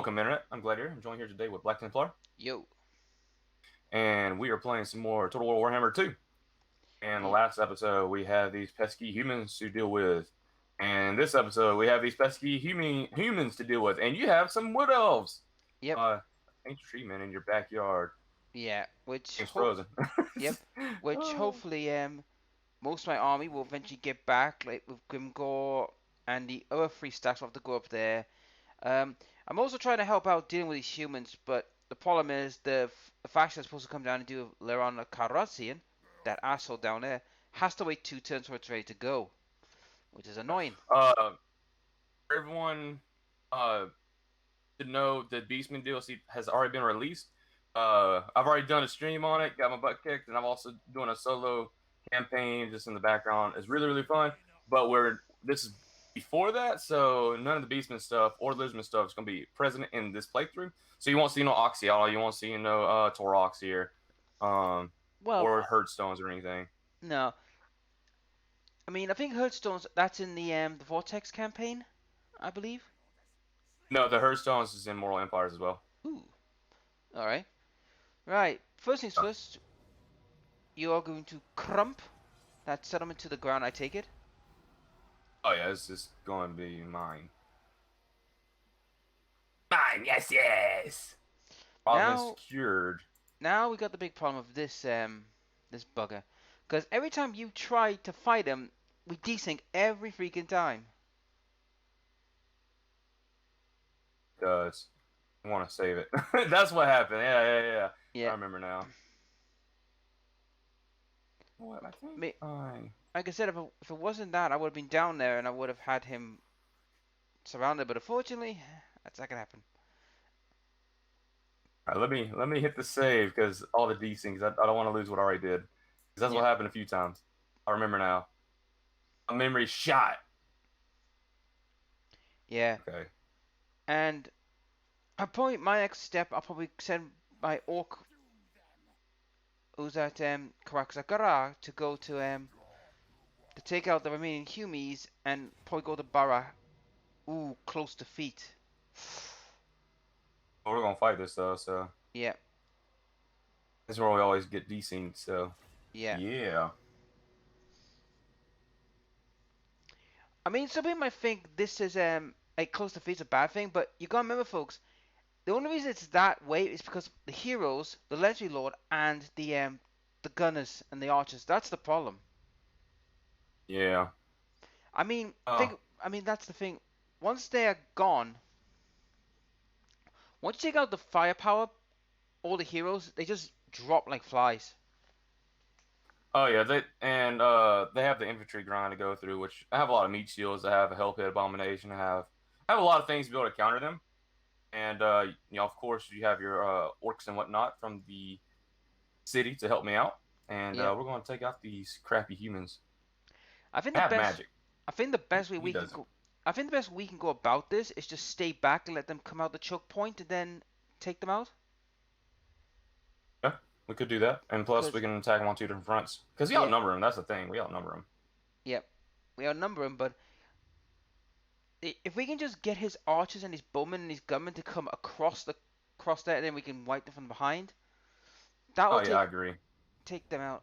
Welcome, Internet. I'm Glad here. I'm joined here today with Black Templar, Yo. and we are playing some more Total War Warhammer 2. And the Ye- last episode, we have these pesky humans to deal with. And this episode, we have these pesky humans to deal with. And you have some wood elves. Yep. Ancient tree man in your backyard. Yeah. Which Game's hope. frozen. Yep. Which Oh. hopefully most of my army will eventually get back, like with Grimgor and the other three stacks will have to go up there. I'm also trying to help out dealing with these humans, but the problem is the faction that's supposed to come down and do Leron Karazian, that asshole down there, has to wait 2 turns for it's ready to go, which is annoying. Uh, for everyone to know the Beastman DLC has already been released. I've already done a stream on it, got my butt kicked, and I'm also doing a solo campaign just in the background. It's really, really fun. But this is before that, so none of the Beastman stuff or Lizman stuff is going to be present in this playthrough. So you won't see no Oxyala, you won't see no Torox here, Well, or Herdstones or anything. no. I mean, I think Hearthstone's that's in the Vortex campaign, I believe. No, the Herdstones is in Moral Empires as well. Ooh. All right. Right. First things Uh, first, you are going to crump that settlement to the ground, I take it. oh yeah, this is going to be mine. Mine, yes, yes. Problem is Now, secured. now we got the big problem of this bugger. Because every time you try to fight him, we desync every freaking time. Does. I want to save it. That's what happened. Yeah. I Yeah. remember now. What? I think Me, I. like I said, if it wasn't that, I would have been down there and I would have had him surrounded. But unfortunately, that's not gonna happen. All right, let me hit the save because all the desyncs. I don't want to lose what I already did. 'Cause that's what Yep. happened a few times. I remember now. My memory shot. Yeah. Okay. And probably my next step, I'll probably send my orc who's at Karakzakara to go to take out the remaining Humies and probably go to Bara. Ooh, close defeat. Well, we're gonna fight this though, so Yeah, this is where we always get desynced. So yeah. yeah. I mean, some people might think this is a close defeat's a bad thing, but you gotta remember, folks. The only reason it's that way is because the heroes, the legendary lord, and the gunners and the archers. That's the problem. Yeah. I mean, Oh. that's the thing. Once they are gone, once you take out the firepower, all the heroes they just drop like flies. Oh yeah, they have the infantry grind to go through, which I have a lot of meat shields. I have a hell pit abomination. I have a lot of things to be able to counter them. And of course, you have your orcs and whatnot from the city to help me out. And Yep. we're going to take out these crappy humans. I think I the have best magic. I think the best way He we can doesn't. go I think the best way we can go about this is just stay back and let them come out the choke point and then take them out. Yeah, we could do that. And plus, we Cause can attack them on two different fronts. Because we yeah, outnumber them. That's the thing. We outnumber them. yeah, we outnumber them, but if we can just get his archers and his bowmen and his gunmen to come across there, and then we can wipe them from behind. That will Oh yeah, I agree. take them out.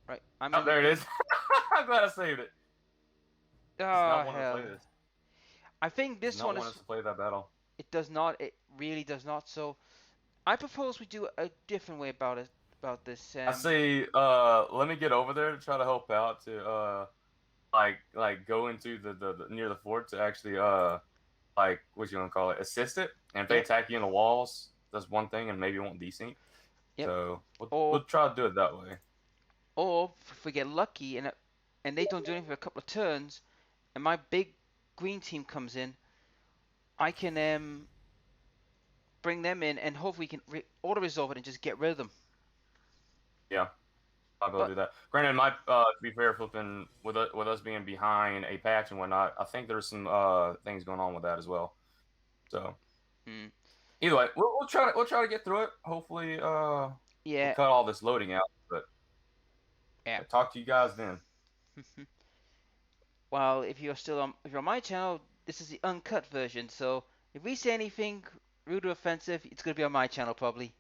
Right? I'm Oh, in the. there it is. I'm glad I saved it. Does Oh not want to play hell! this. I think Does this not one want is. us to play that battle. It does not. It really does not. So I propose we do a different way about it. About this. I say, let me get over there to try to help out to like go into the near the fort to actually like what you want to call it, assist it. And if they Yep. attack you in the walls, that's one thing, and maybe it won't desync. Yep. So we'll Or try to do it that way. if we get lucky and they don't do anything for a couple of turns, and my big green team comes in, I can bring them in and hopefully we can auto resolve it and just get rid of them. Yeah, I'll go But do that. Granted, my to be fair, flipping with us being behind a patch and whatnot, I think there's some things going on with that as well. So hmm, either way, we'll try to get through it. Hopefully, we'll yeah, cut all this loading out. But yeah. yeah, talk to you guys then. Well, if you're on my channel, this is the uncut version, so If we say anything rude or offensive, it's gonna be on my channel probably.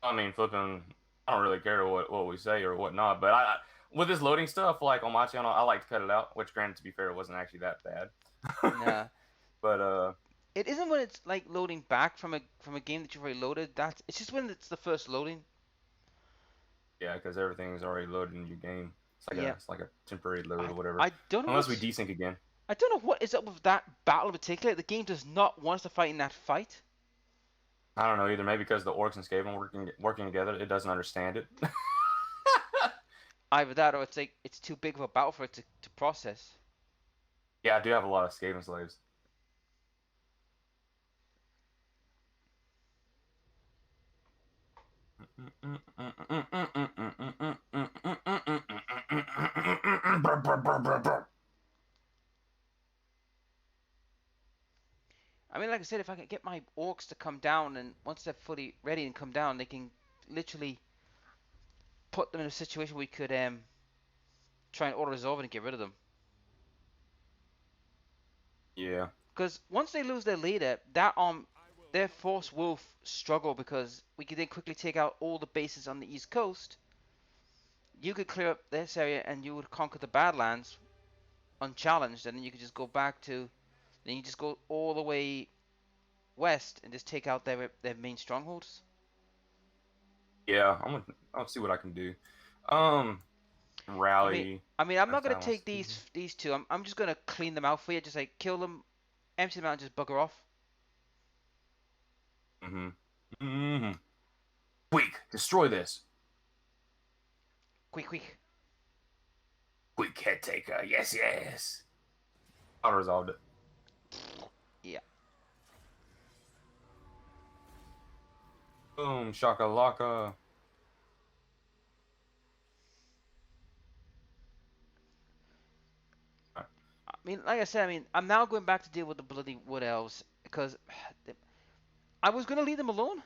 I mean, flipping, I don't really care what we say or whatnot, but with this loading stuff, like on my channel, I like to cut it out. Which, granted, to be fair, it wasn't actually that bad. Nah, But it isn't when it's like loading back from a game that you've already loaded. That's it's just when it's the first loading. yeah, because everything's already loaded in your game. Yeah, It's like a temporary load I or whatever. I don't know Unless we what's desync again. I don't know what is up with that battle in particular. The game does not want us to fight in that fight. I don't know either. Maybe because the orcs and Skaven working together, it doesn't understand it. Either that or it's like it's too big of a battle for it to process. Yeah, I do have a lot of Skaven slaves. I mean, like I said, if I could get my orcs to come down, and once they're fully ready and come down, they can literally put them in a situation where we could try and auto resolve it and get rid of them. Yeah. Because once they lose their leader, their force will struggle because we could then quickly take out all the bases on the east coast. You could clear up this area and you would conquer the Badlands unchallenged, and then you could just go back to. Then you just go all the way west and just take out their main strongholds. Yeah, I'll see what I can do. I mean, Rally. I'm not gonna Lifestyle wants take to do. these two. I'm just gonna clean them out for you. Just like kill them, empty them out, and just bugger off. Mm-hmm. Mm-hmm. Quick, destroy this. Quick, quick. Quick head taker. Yes, yes. I resolved it. Yeah. Boom, shakalaka. I mean, like I said, I mean, I'm now going back to deal with the bloody wood elves because I was gonna leave them alone.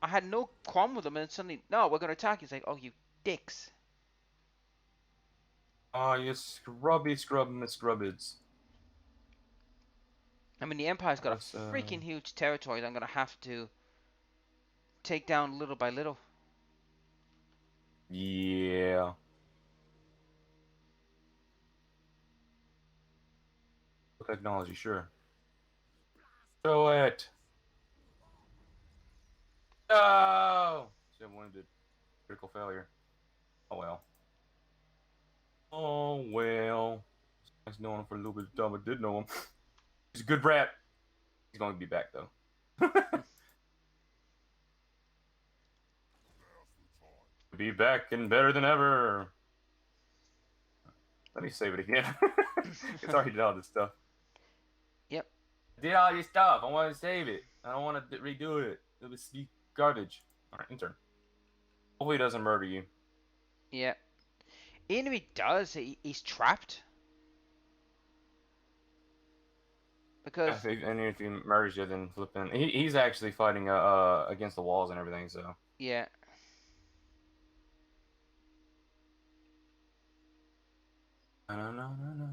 I had no qualm with them, and suddenly, no, we're gonna attack you. It's like, oh, you dicks. Oh, you scrubby scrub scrubbids. I mean, the Empire's got a Let's freaking huge territory that I'm gonna have to take down little by little. yeah. Technology, sure. Show it. No! Shit wounded. Critical failure. Oh well. Oh well. Nice knowing him for a little bit of time. I did know him. He's a good rat. He's going to be back though. Be back and better than ever. Let me save it again. It's already did all this stuff. Yep. I did all this stuff. I want to save it. I don't want to redo it. It was be garbage. All right, intern. Hopefully, he doesn't murder you. Yeah. Even if he does, he's trapped because And if he murders you, then flipping. He's actually fighting against the walls and everything. So. yeah. No, no, no, no, no.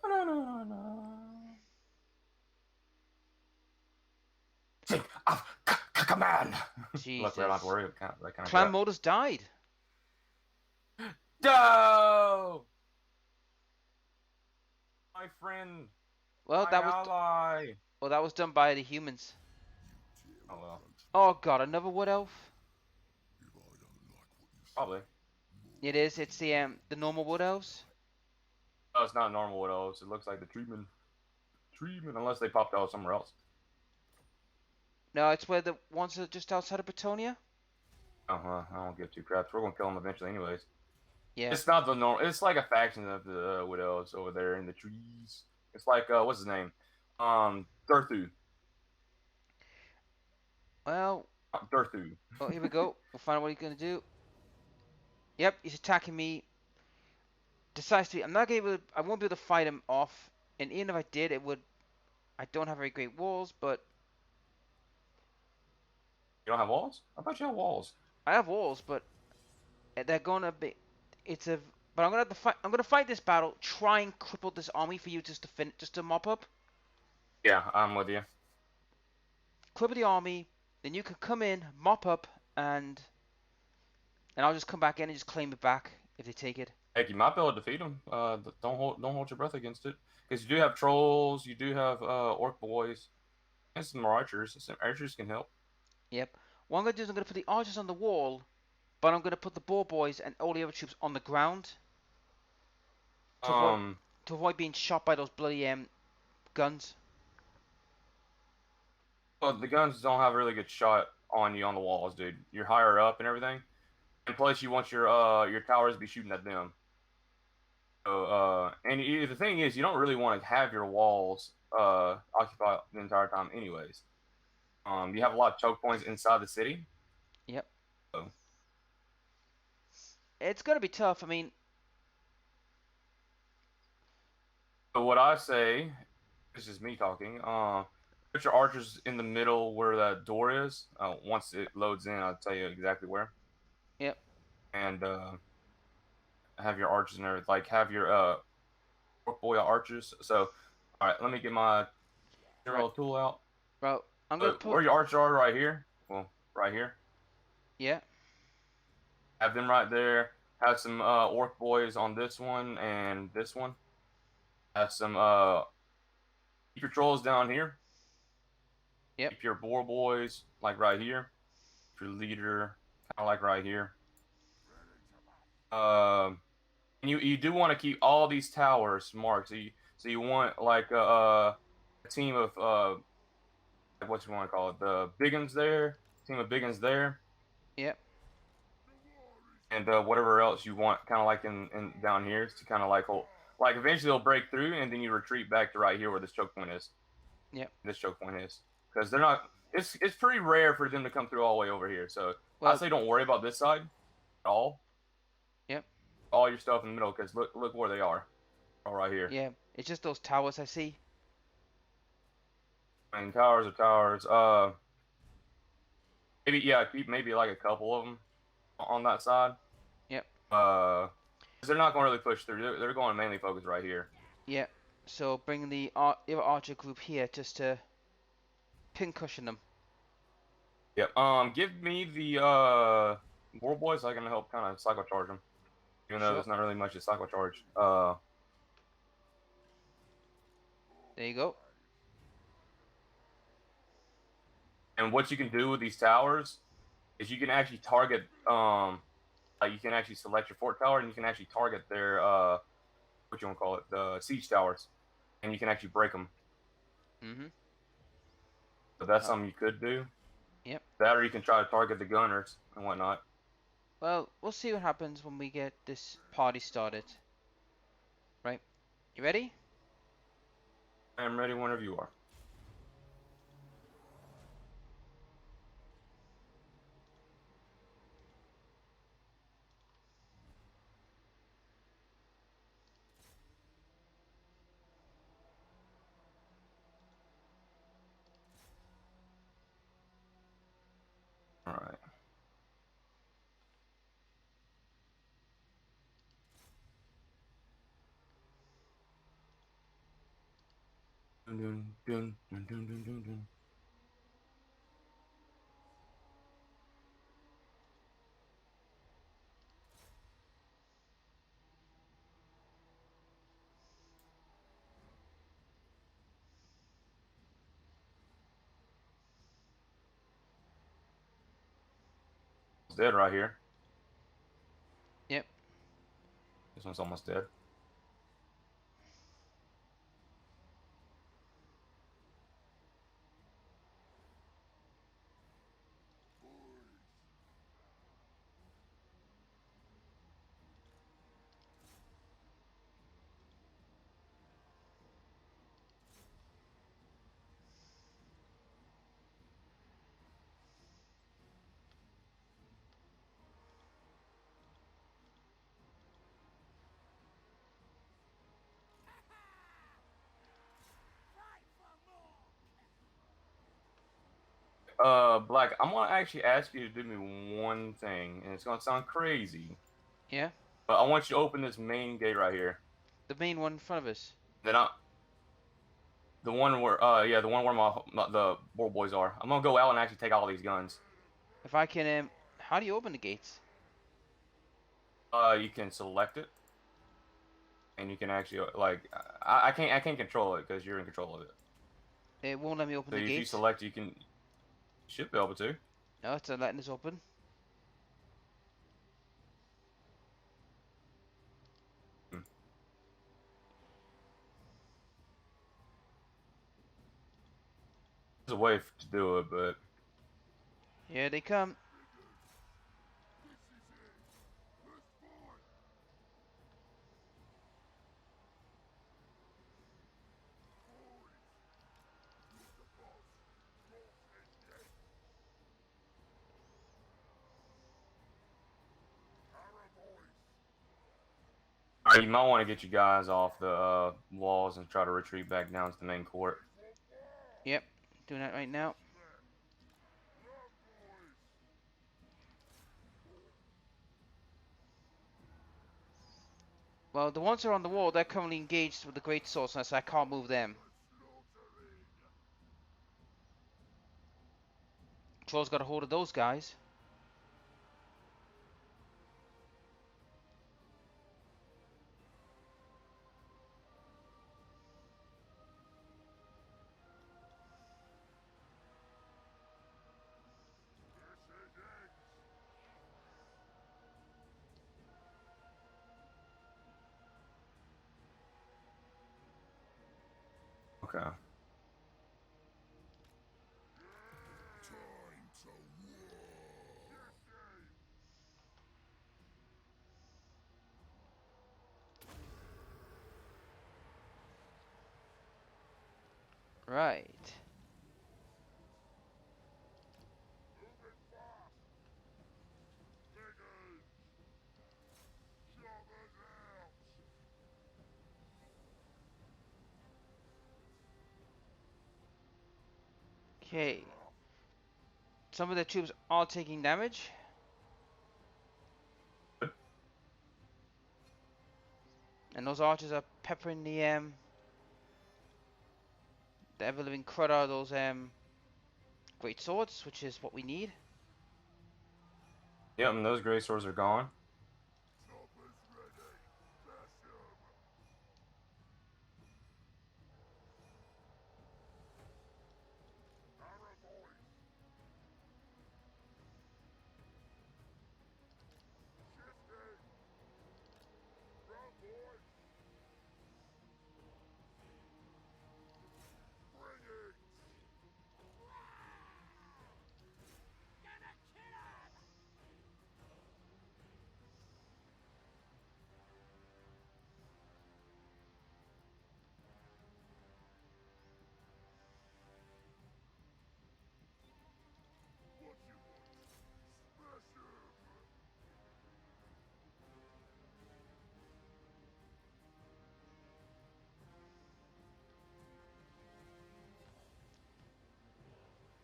No, no, no, no. Think of command. Luckily, I don't have to Jesus. worry about that kind of Clan crap. Modus died. No! My friend, Well, my ally. that was done by the humans. Oh well, Oh god, another wood elf. probably. It is. It's the normal wood elves. Oh, it's not normal with elves. It looks like the treatment. Treatment, unless they popped out somewhere else. No, it's where the ones are just outside of Bretonia. Uh huh. I don't give two craps. We're gonna kill them eventually, anyways. Yeah. It's not the normal. It's like a faction of the wood elves over there in the trees. It's like what's his name? Durthu. Well, Durthu. oh here we go. We'll find out what he's gonna do. Yep, he's attacking me decisively. I'm not able. I won't be able to fight him off. And even if I did, it would. I don't have very great walls, but You don't have walls? I thought you had walls. I have walls. But they're gonna be. It's a. But I'm gonna have to fight. I'm gonna fight this battle. Try and cripple this army for you just to mop up. Yeah, I'm with you. Quibble the army, then you can come in, mop up, and I'll just come back in and just claim it back if they take it. Heck, you might be able to defeat them. Don't hold your breath against it, because you do have trolls, you do have orc boys, and some archers. Some archers can help. Yep. What I'm gonna do is I'm gonna put the archers on the wall, but I'm gonna put the boar boys and all the other troops on the ground to avoid Um, being shot by those bloody guns. but the guns don't have a really good shot on you on the walls, dude. You're higher up and everything, and plus you want your towers to be shooting at them. So, the thing is, you don't really want to have your walls occupied the entire time, anyways. You Yep. have a lot of choke points inside the city. Yep. So, It's gonna be tough. I mean, so what I say, this is me talking. Put your archers in the middle where that door is. Once it loads in, I'll tell you exactly where. yep. And have your archers in there. Like have your orc boy archers. So, all right, let me get my Right. zero tool out. Well, I'm gonna put. Where your archers are right here. Well, right here. Yeah. Have them right there. Have some orc boys on this one and this one. Have some keep your trolls down here. Yep. Keep your boar boys like right here. Keep your leader kind of like right here. You do want to keep all these towers marked. So you want like a team of what you want to call it, the big uns there, team of big uns there, Yep. and whatever else you want, kind of like in down here to kind of like hold. Like eventually they'll break through, and then you retreat back to right here where this choke point is. Yep. This choke point is because they're not. It's pretty rare for them to come through all the way over here. So I Well. say don't worry about this side at all. Yep. All your stuff in the middle because look where they are. All right here. Yeah. It's just those towers I see. I mean, towers are towers. Maybe yeah, keep maybe like a couple of them on that side. Yep. 'Cause they're not going to really push through. They're going to mainly focus right here. Yep. So bring the other archer group here just to pincushion them. Yep. Give me the war boys. I can help kind of cycle charge them, even though Sure. there's not really much to cycle charge. There you go. And what you can do with these towers is you can actually target. You can actually select your fort tower, and you can actually target their what you want to call it, the siege towers, and you can actually break them. Mhm. So that's Oh. something you could do. Yep. That, or you can try to target the gunners and whatnot. Well, we'll see what happens when we get this party started. Right? You ready? I'm ready whenever you are. All right. Dun, dun, dun, dun, dun, dun, dun, dun. It's dead right here. Yep. This one's almost dead. Black, I'm gonna actually ask you to do me one thing, and it's gonna sound crazy, Yeah. but I want you to open this main gate right here. The main one in front of us. Then I The one where, yeah, the one where the war boys are. I'm gonna go out and actually take all these guns. If I can, how do you open the gates? You can select it, and you can actually like, I can't control it because you're in control of it. It won't let me open So the if you gates. select, you should be able to. No, it's not letting us open. Hmm. There's a way to do it, but Here they come. you might want to get you guys off the walls and try to retreat back down to the main court. Yep, doing that right now. Well, the ones that are on the wall, they're currently engaged with the great swords, so I can't move them. Troll's got a hold of those guys. Okay. Right. Okay. Some of the troops are taking damage. And those archers are peppering the ever living crudder, those great swords, which is what we need. Yep, and those gray swords are gone.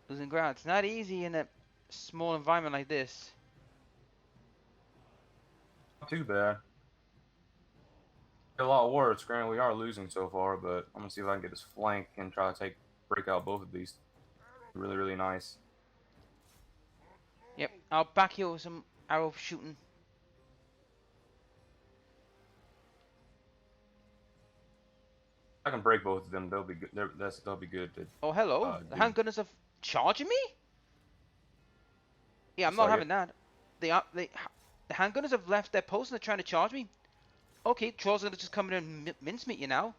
Losing ground. It's not easy in a small environment like this. Not too bad. A lot of words, granted, we are losing so far, but I'm gonna see if I can get this flank and try to break out both of these. Really, really nice. Yep, I'll back you with some arrow shooting. I can break both of them. They'll be good. They'll be good to Oh, hello. The do. handgunners are charging me? Yeah, I'm Looks not like having it. that. The handgunners have left their post and they're trying to charge me. Okay, trolls are gonna just come in and mincemeat you now.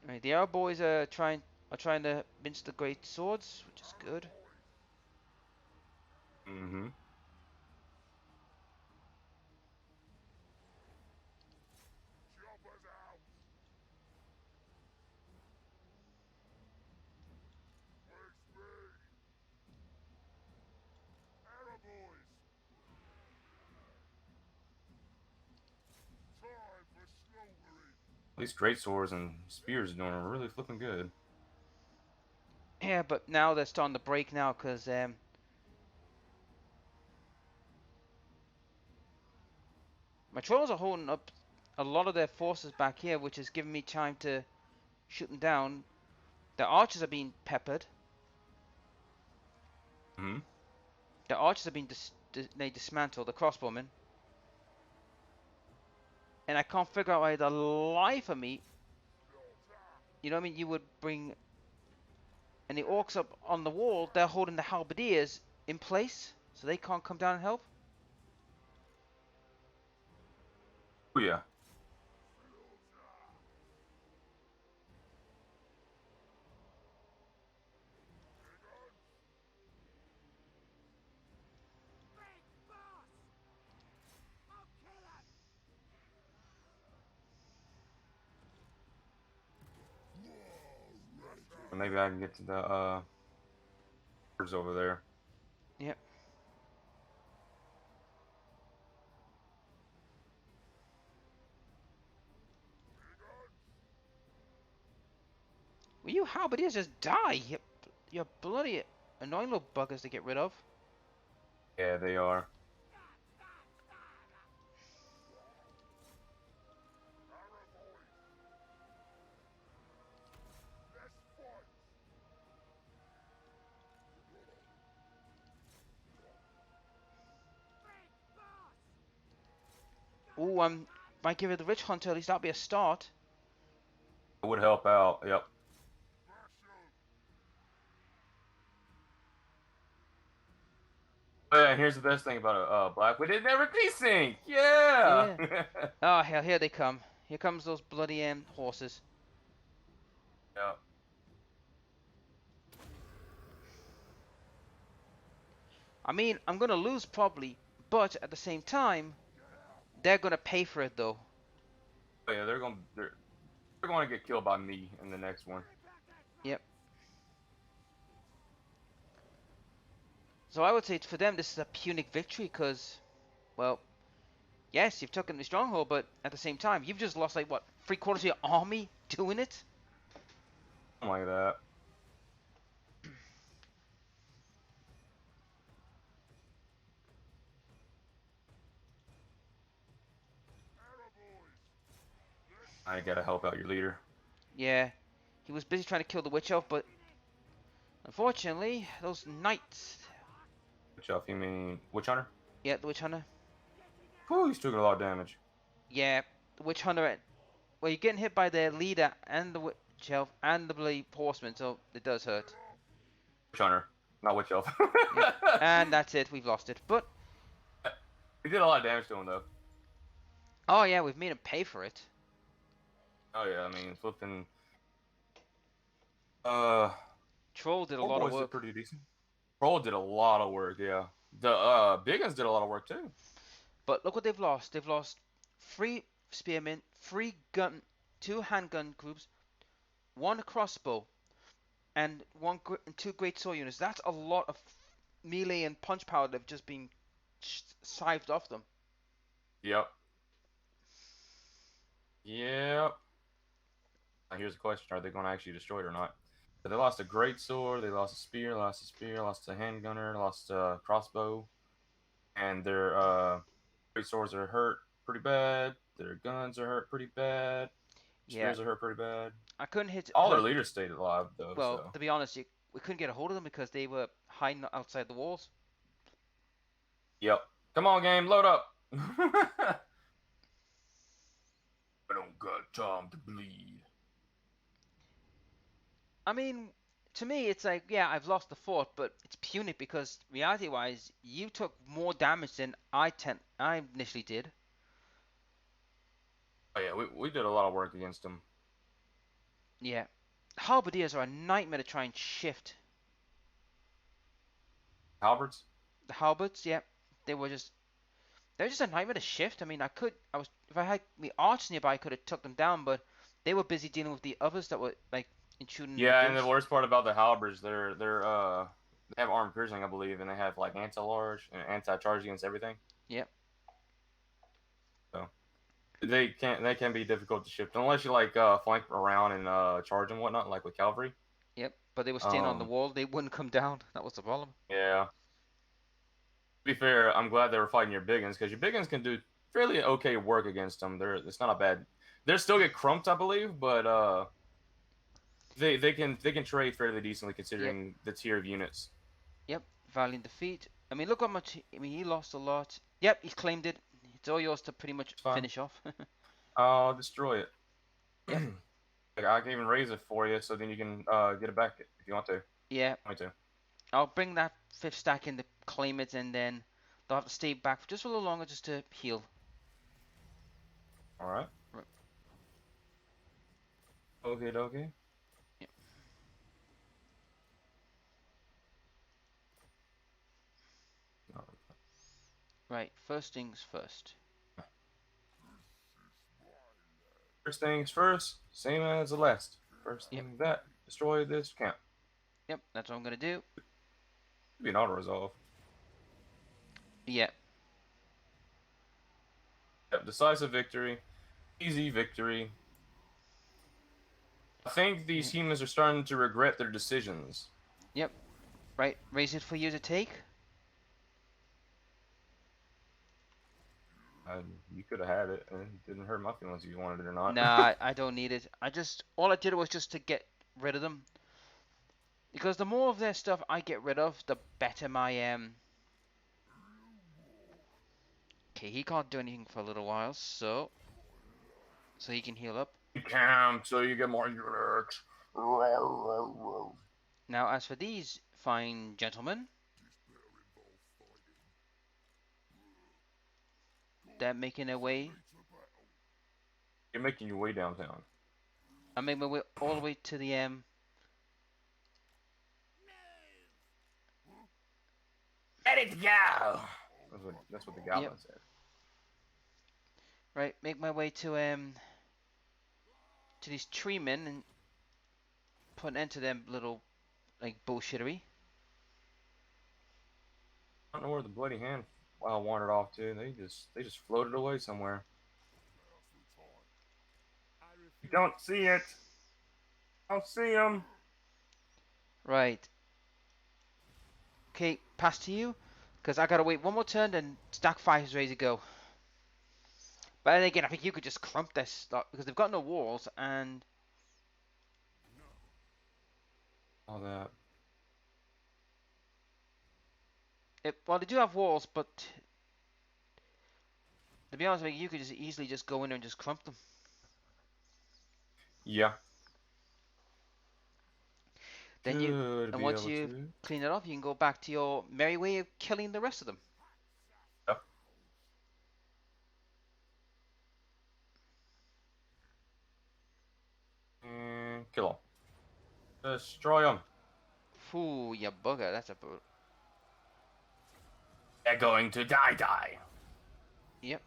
Right, the Arrow boys are trying to mince the great swords, which is good. Mm-hmm. These great swords and spears are doing really flipping good. Yeah, but now they're starting to break now because my trolls are holding up a lot of their forces back here, which is giving me time to shoot them down. The archers are being peppered. Hmm. The archers are being they dismantled. The crossbowmen, and I can't figure out why the life of me. You know what I mean? You would bring and the orcs up on the wall. They're holding the halberdiers in place, so they can't come down and help. Oh yeah. Maybe I can get to the birds over there. Yep. Will you halberdiers just die? You're bloody annoying little buggers to get rid of. Yeah, they are. Ooh, might give it the witch hunter. At least that'll be a start. It would help out. Yep. Oh, yeah, and here's the best thing about Black. We didn't never desync. Yeah. Yeah. Oh hell, here they come. Here comes those bloody horses. Yeah. I mean, I'm gonna lose probably, but at the same time, they're gonna pay for it though. Oh, yeah, they're going to get killed by me in the next one. Yep. So I would say for them this is a punic victory because, well, yes, you've taken the stronghold, but at the same time, you've just lost like what 3/4 of your army doing it. Something like that. I gotta help out your leader. Yeah, he was busy trying to kill the witch elf, but unfortunately, those knights. Which elf? You mean Witch Hunter? Yeah, the witch hunter. Whew, he's taking a lot of damage. Yeah, the witch hunter. Well, you're getting hit by their leader and the witch elf and the bloody horseman, so it does hurt. Witch Hunter, not Witch Elf. Yep. And that's it. We've lost it. But He did a lot of damage to him though. oh yeah, we've made him pay for it. Oh yeah, I mean flipping. Uh, Troll did a Poor lot of Boys did work. pretty decent. Troll did a lot of work. Yeah, the Big Uns did a lot of work too. But look what they've lost. They've lost 3 spearmen, 3 gun, 2 handgun groups, 1 crossbow, and 2 great sword units. That's a lot of melee and punch power that have just been scythed off them. Yep. Yep. Now here's the question: are they going to actually destroy it or not? So they lost a great sword, they lost a spear, lost a handgunner, lost a crossbow, and their great swords are hurt pretty bad. Their guns are hurt pretty bad. Yeah, Spears are hurt pretty bad. I couldn't hit All their her. leaders stayed alive though, Well, so to be honest, we couldn't get a hold of them because they were hiding outside the walls. yep. Come on, game, load up. I don't got time to bleed. I mean, to me, it's like, yeah, I've lost the fort, but it's punic because reality-wise, you took more damage than I initially did. Oh yeah, we did a lot of work against them. Yeah, halberdiers are a nightmare to try and shift. Halberds? The halberds, yeah, they were just they're just a nightmare to shift. I mean, I was if I had the archers nearby, I could have took them down, but they were busy dealing with the others that were like intruding in the Yeah, and the base. worst part about the halberds, they have armor piercing, I believe, and they have like anti-large and anti-charge against everything. Yep. So They can be difficult to ship unless you like flank around and charge and whatnot, like with cavalry. Yep, but they were staying on the Um, wall. They wouldn't come down. That was the problem. yeah. To be fair, I'm glad they were fighting your biggins because your biggins can do fairly okay work against them. It's not a bad. They still get crumped, I believe, but they can trade fairly decently Yep, considering the tier of units. yep. Valiant defeat. I mean, look how much. I mean, he lost a lot. Yep, he's claimed it. It's all yours to pretty much It's fine. finish off. I'll destroy it. Yep. Like, I can even raise it for you, so then you can get it back if you want to. Yeah, Want me to? I'll bring that fifth stack in to claim it, and then they'll have to stay back for just a little longer just to heal. All right. Right. Okay, okay. Yep. Right. First things first. First things first, same as the last. First Yep. thing that destroy this camp. Yep. That's what I'm gonna do. Could be an auto resolve. Yeah. Yep, decisive victory, easy victory. I think these Yeah. humans are starting to regret their decisions. Yep. Right. Raise it for you to take. You could have had it, and it didn't hurt my feelings if you wanted it or not. Nah, I don't need it. All I did was just to get rid of them. Because the more of their stuff I get rid of, the better my. Okay, he can't do anything for a little while, so he can heal up. Camp, so you get more units. Now, as for these fine gentlemen, they're making their way. You're making your way downtown. I'm making my way all the way to the. Ready to go. That's what the Yep. goblin said. Right, make my way to these tree men and put an end to them little like bullshittery. I don't know where the bloody hand wandered off to. They just floated away somewhere. You don't see it. I don't see them. Right. Okay, pass to you. Because I gotta wait one more turn, then stack 5 is ready to go. But then again, I think you could just crump this stuff because they've got no walls and All that. well, they do have walls, but to be honest with you, you could just easily just go in there and just crump them. Yeah. Then you Should and be once able you've to. cleaned it off, you can go back to your merry way of killing the rest of them. Yep. And kill them. Destroy them. Foo, you bugger, that's a They're going to die. yep.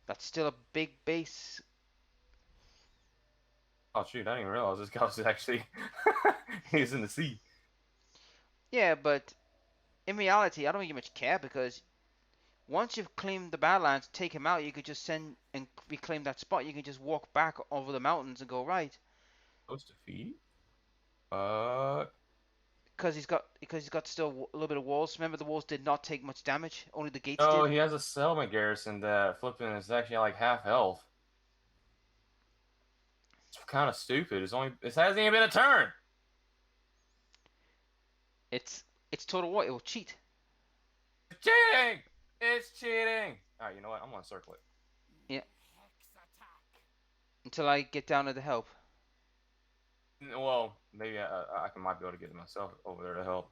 That's still a big base. Oh shoot! I didn't even realize this guy was actually he's in the sea. Yeah, but in reality, I don't really much care because once you've claimed the Badlands, take him out, you could just send and reclaim that spot. You can just walk back over the mountains and go right. Close to feet. Uh Because he's got still a little bit of walls. Remember, the walls did not take much damage. Only the gates oh, did. he has a settlement garrison that flipping is actually like half health. It's kind of stupid. It hasn't even been a turn. It's Total War. It will cheat It's cheating. It's cheating. All right, you know what? I'm gonna circle it. yeah until I get down to the help. Well, maybe might be able to get myself over there to help,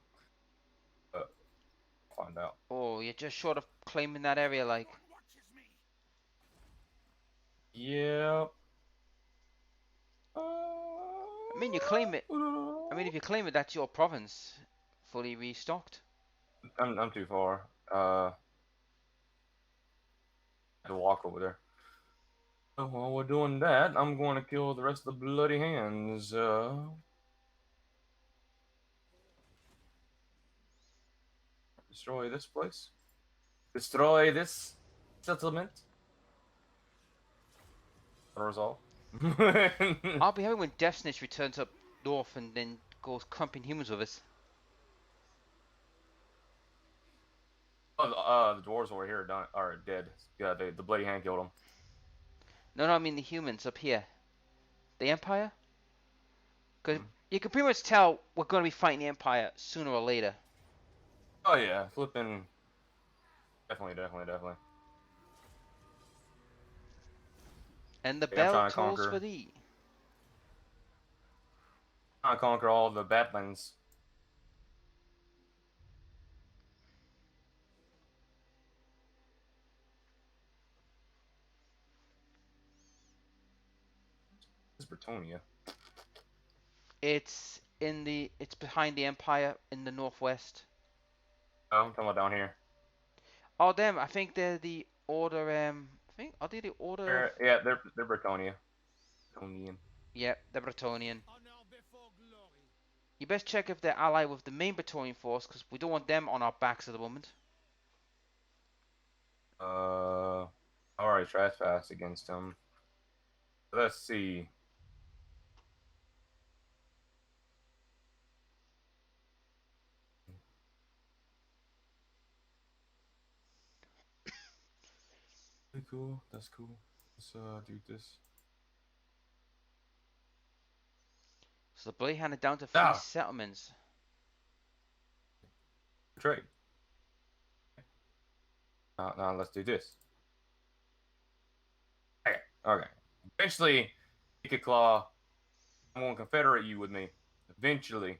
but I'll find out. Oh, you're just short of claiming that area. Like Yep. I mean, you claim it. I mean, if you claim it, that's your province, fully restocked. I'm too far. I have to walk over there. So while we're doing that, I'm going to kill the rest of the bloody hands. Destroy this place. destroy this settlement. Resolve. I'll be having when Death Snitch returns up north and then goes comping humans with us. Oh, the dwarves over here are dead. Yeah, the bloody hand killed them. No, I mean the humans up here. The Empire? Because Hmm. you can pretty much tell we're going to be fighting the Empire sooner or later. Oh yeah, flipping. Definitely. And the Hey, I'm bell tolls for thee. trying to conquer all the Badlands. This is Bretonia. It's behind the Empire in the northwest. Oh, I'm talking about down here. Oh damn, I think they're the order are they the order of Yeah, they're Bretonia. Bretonian. yeah, they're Bretonian. You best check if they're allied with the main Bretonian force, because we don't want them on our backs at the moment. I already trespassed against them. Let's see. Pretty cool. That's cool. Let's do this. So the blade handed down to 3 Ah, settlements. trade. Now let's do this. Okay. Eventually, you could claw. I'm gonna confederate you with me. Eventually.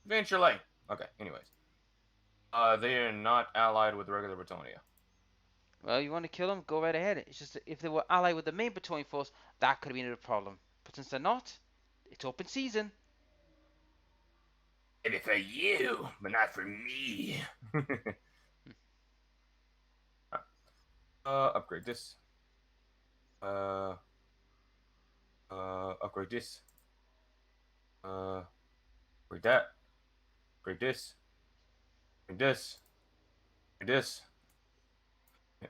Eventually. Okay. Anyways, they are not allied with regular Bretonia. Well, you want to kill them? Go right ahead. It's just that if they were allied with the main Bretonian force, that could have been a problem. But since they're not, it's open season. Maybe for you, but not for me. Upgrade this. Uh, upgrade this. Upgrade that. Upgrade this. Upgrade this. Upgrade this.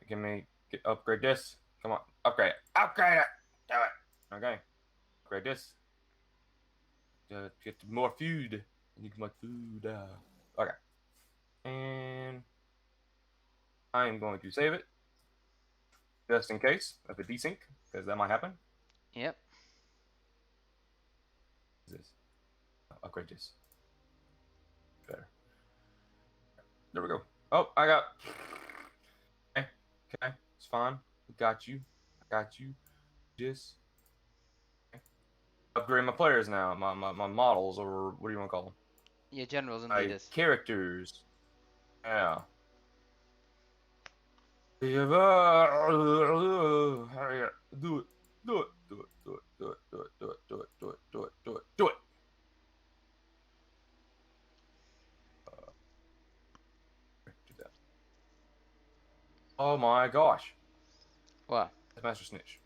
Give me upgrade this. Come on, upgrade it. Upgrade it. Do it. Okay. Upgrade this. Get more food. I need more food. Okay. And I'm going to save it just in case of a desync, because that might happen. Yep. What is this? Upgrade this. Better. There we go. Oh, I got. Okay. Okay. It's fine. I got you. I got you. Just upgrade my players now. My models, or what do you want to call them? Your generals and My leaders. characters. Yeah. Do it. Do it. Do it. Do it. Do it. Do it. Do it. Do it. Do it. Do it. Do it. Do it. Do it. Do that. Oh my gosh. What? Death Master Snitch.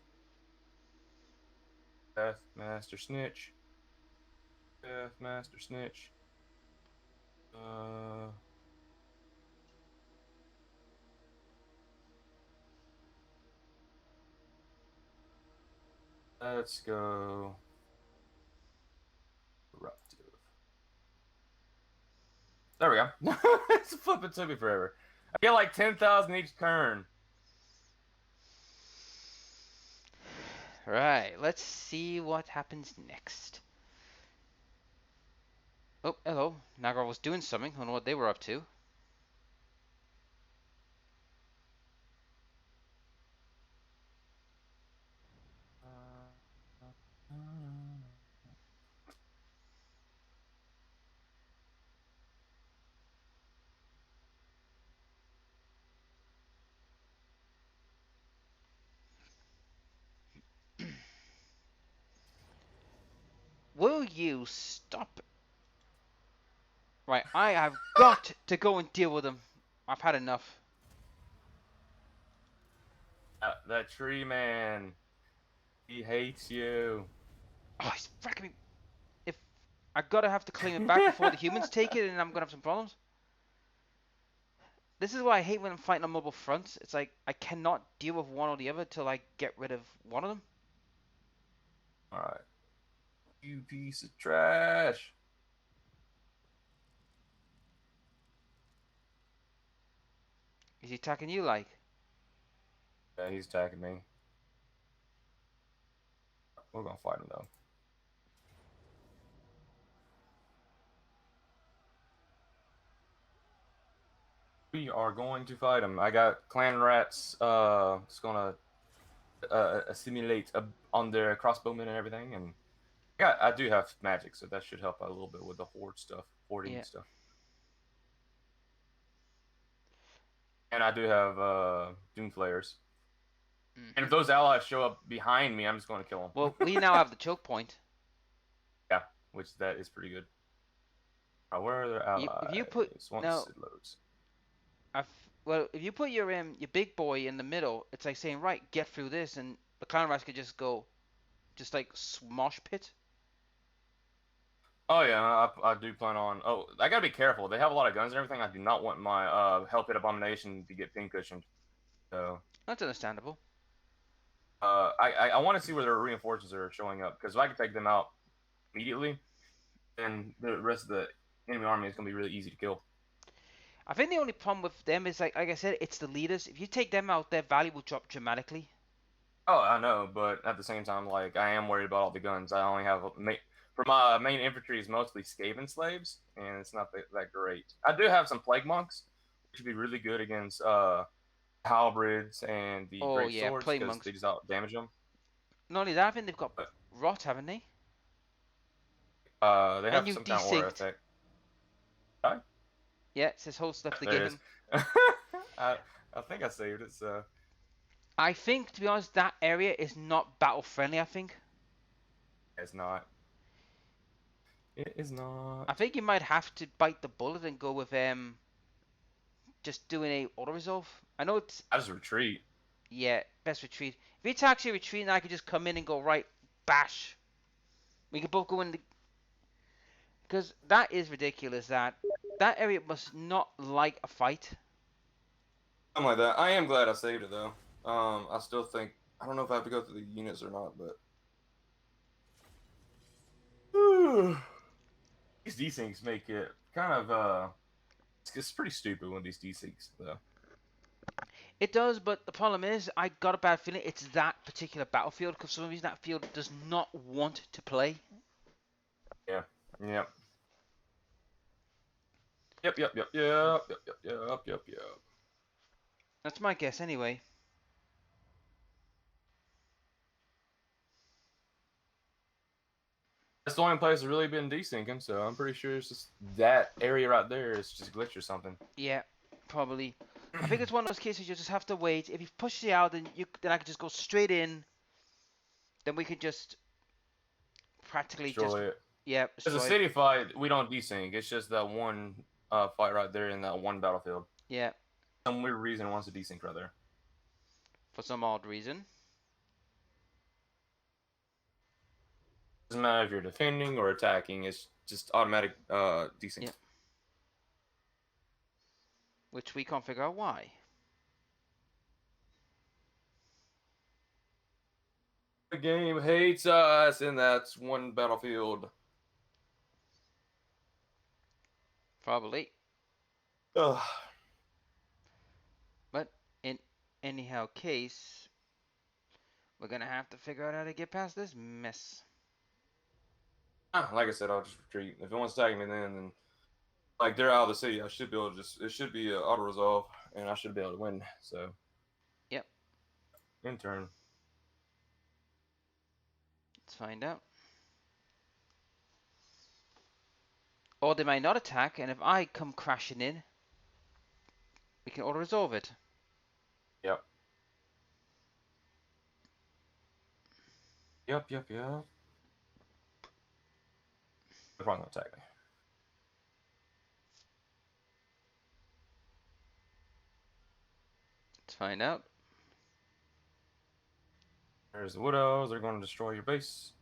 Death Master Snitch. Death Master Snitch. Uh, let's go. Eruptive. There we go. It's flipping to me forever. I get like 10,000 each turn. Right, let's see what happens next. Oh, hello. Nagar was doing something. I don't know what they were up to. Will you stop? Right, I have got to go and deal with them. I've had enough. That tree man. He hates you. Oh, he's fracking me. If I gotta have to claim it back before the humans take it, and I'm gonna have some problems. This is why I hate when I'm fighting on multiple fronts. It's like I cannot deal with one or the other till I get rid of one of them. All right, you piece of trash. Is he attacking you like? Yeah, he's attacking me. We're gonna fight him though. We are going to fight him. I got clan rats. It's gonna assimilate on their crossbowmen and everything, and yeah, I do have magic, so that should help out a little bit with the horde stuff, hoarding Yeah. stuff. And I do have doom flayers. And if Hmm. those allies show up behind me, I'm just going to kill them. Well, we now have the choke point. Yeah, which that is pretty good. Where are their If you put allies? now, Once it loads. well, if you put your big boy in the middle, it's like saying, right, get through this, and the clan rats could just go, just like smosh pit. Oh yeah, I do plan on. Oh, I gotta be careful. They have a lot of guns and everything. I do not want my Hell Pit Abomination to get pin cushioned. So That's understandable. I want to see where their reinforcements are showing up because if I can take them out immediately, then the rest of the enemy army is gonna be really easy to kill. I think the only problem with them is like I said, it's the leaders. If you take them out, their value will drop dramatically. Oh, I know, but at the same time, like I am worried about all the guns. I only have for my main infantry is mostly Skaven slaves, and it's not that great. I do have some plague monks, which would be really good against halberds and the Oh great yeah, swords play because monks. they just out damage them. Not only that, I think they've got But rot, haven't they? they have Menu some kind of aura desynced. effect. Right? Yeah, it says whole stuff to There give it is. him. I I think I saved it, so I think, to be honest, that area is not battle friendly. I think. it's not. It is I not. think you might have to bite the bullet and go with just doing a auto resolve. I know it's I just retreat. yeah best retreat. If he attacks you retreat, I could just come in and go right bash. We could both go in the because that is ridiculous. That area must not like a fight. Something like that. I am glad I saved it though. I still think I don't know if I have to go through the units or not, but these desyncs make it kind of it's pretty stupid when these desyncs though. It does, but the problem is, I got a bad feeling it's that particular battlefield because for some reason that field does not want to play. Yeah. Yep. Yep. Yep. Yep. Yep. Yep. Yep. Yep. Yep. Yep. That's my guess anyway. That's the only place that's really been desyncing, so I'm pretty sure it's just that area right there is just glitch or something. Yeah, probably. I think it's one of those cases you just have to wait. If he pushes you out, then I could just go straight in. Then we could just practically just Destroy it. yeah As a destroy it. city fight, we don't desync. It's just that one fight right there in that one battlefield. Yeah, Some weird reason it wants to desync right there. for some odd reason. Doesn't matter if you're defending or attacking. It's just automatic desync. Yeah, which we can't figure out why. The game hates us, and that's one battlefield. Probably. Ugh. But in anyhow case, we're gonna have to figure out how to get past this mess. Like I said, I'll just retreat. If it wants to attack me, then like they're out of the city, I should be able to just it should be auto resolve, and I should be able to win. So Yep, in turn, let's find out. Or they might not attack, and if I come crashing in, we can auto resolve it. yep, yep, yep, yep. They're probably gonna attack me. Let's find out. There's the widows. They're going to destroy your base.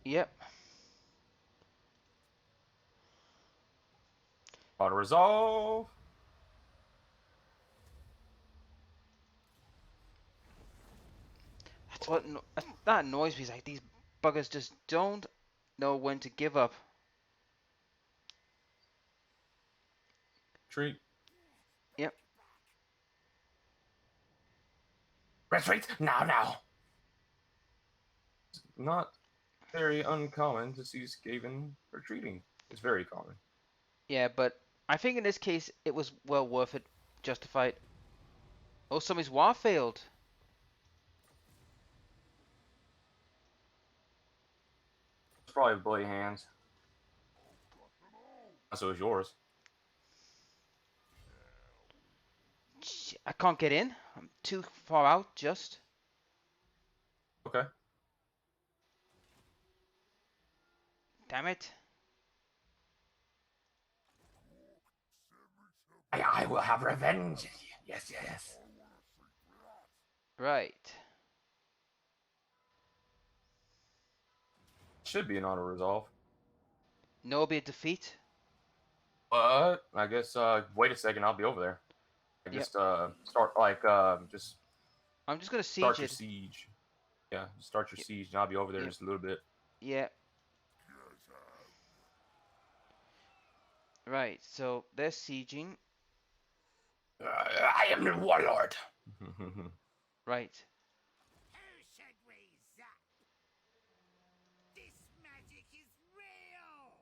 Yep. Auto resolve. That's what that annoys me. Is like these buggers just don't know when to give up. Retreat. Yep. Retreat now, now. It's not very uncommon to see Skaven retreating. It's very common. Yeah, but I think in this case it was well worth it, justified. Oh, somebody's war failed. It's probably bloody hands. So is yours. I can't get in. I'm too far out. Just Okay. damn it. I will have revenge. Yes, yes. Right. Should be an auto resolve. No be a defeat. But I guess wait a second, I'll be over there. I Yep. just start like just I'm just gonna siege start your it. siege. Yeah, just start your Yep. siege and I'll be over there in Yep. just a little bit. Yeah. Right. So they're sieging. I am the warlord. Right. Who should we zap? This magic is real!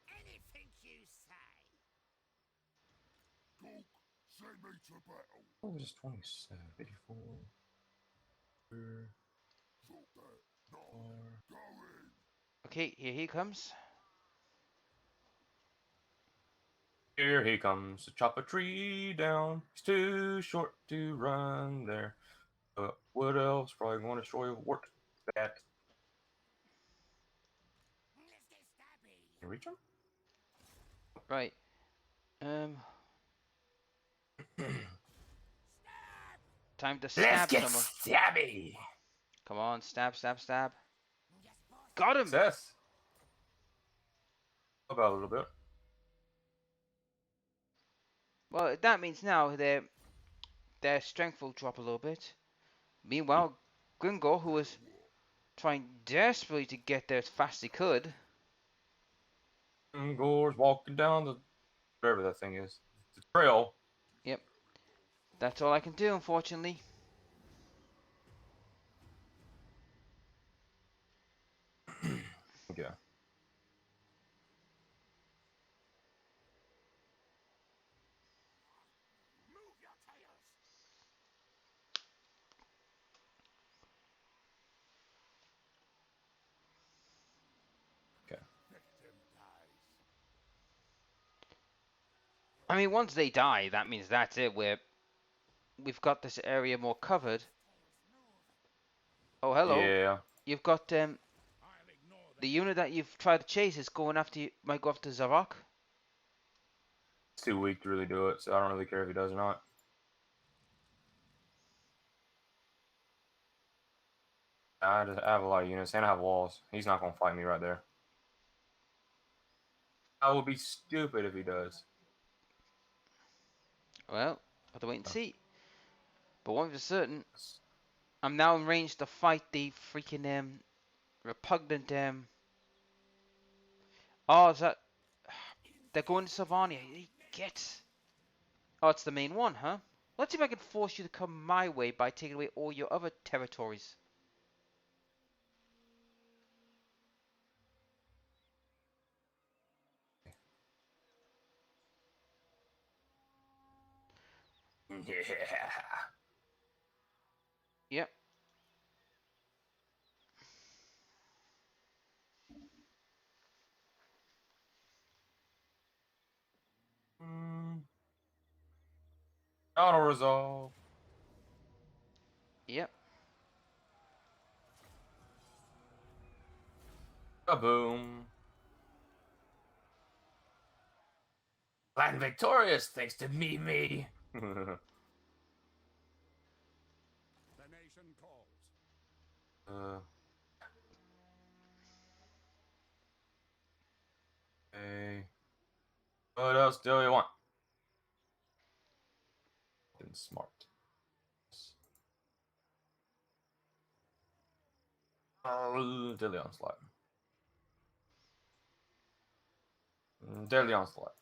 Anything you say. Cook, send me to battle. Oh, just 27, 54. Drop that. No, go in. Okay. Here he comes. Here he comes to chop a tree down. He's too short to run there. What else? Probably going to destroy a wart. That. Let's get stabby. Can you reach him? Right. Stab! Time to Let's stab get someone. stabby. Come on. Stab. Stab. Stab. Yes, boss. Got him. Success. About a little bit. Well, that means now their strength will drop a little bit. Meanwhile, Gringor, who was trying desperately to get there as fast as he could. Gore's walking down the whatever that thing is. The trail. Yep. That's all I can do, unfortunately. Yeah. Move your tails! Okay. Victim dies. I mean, once they die, that means that's it. We've got this area more covered. Oh, hello. Yeah. You've got I'll ignore the that. unit that you've tried to chase is going after you. Might go after Zarok. It's too weak to really do it, so I don't really care if he does or not. I have a lot of units and I have walls. He's not gonna fight me right there. I would be stupid if he does. Well, have to wait and see. But one thing for certain, I'm now in range to fight the freaking repugnant Oh, is that? They're going to Sylvania. Get. Oh, it's the main one, huh? Let's see if I can force you to come my way by taking away all your other territories. Yeah. Yep. Auto resolve. Yep. Kaboom. Land victorious thanks to me. The nation calls. uh, What else do you want? Fucking smart. Daily onslaught. Daily onslaught.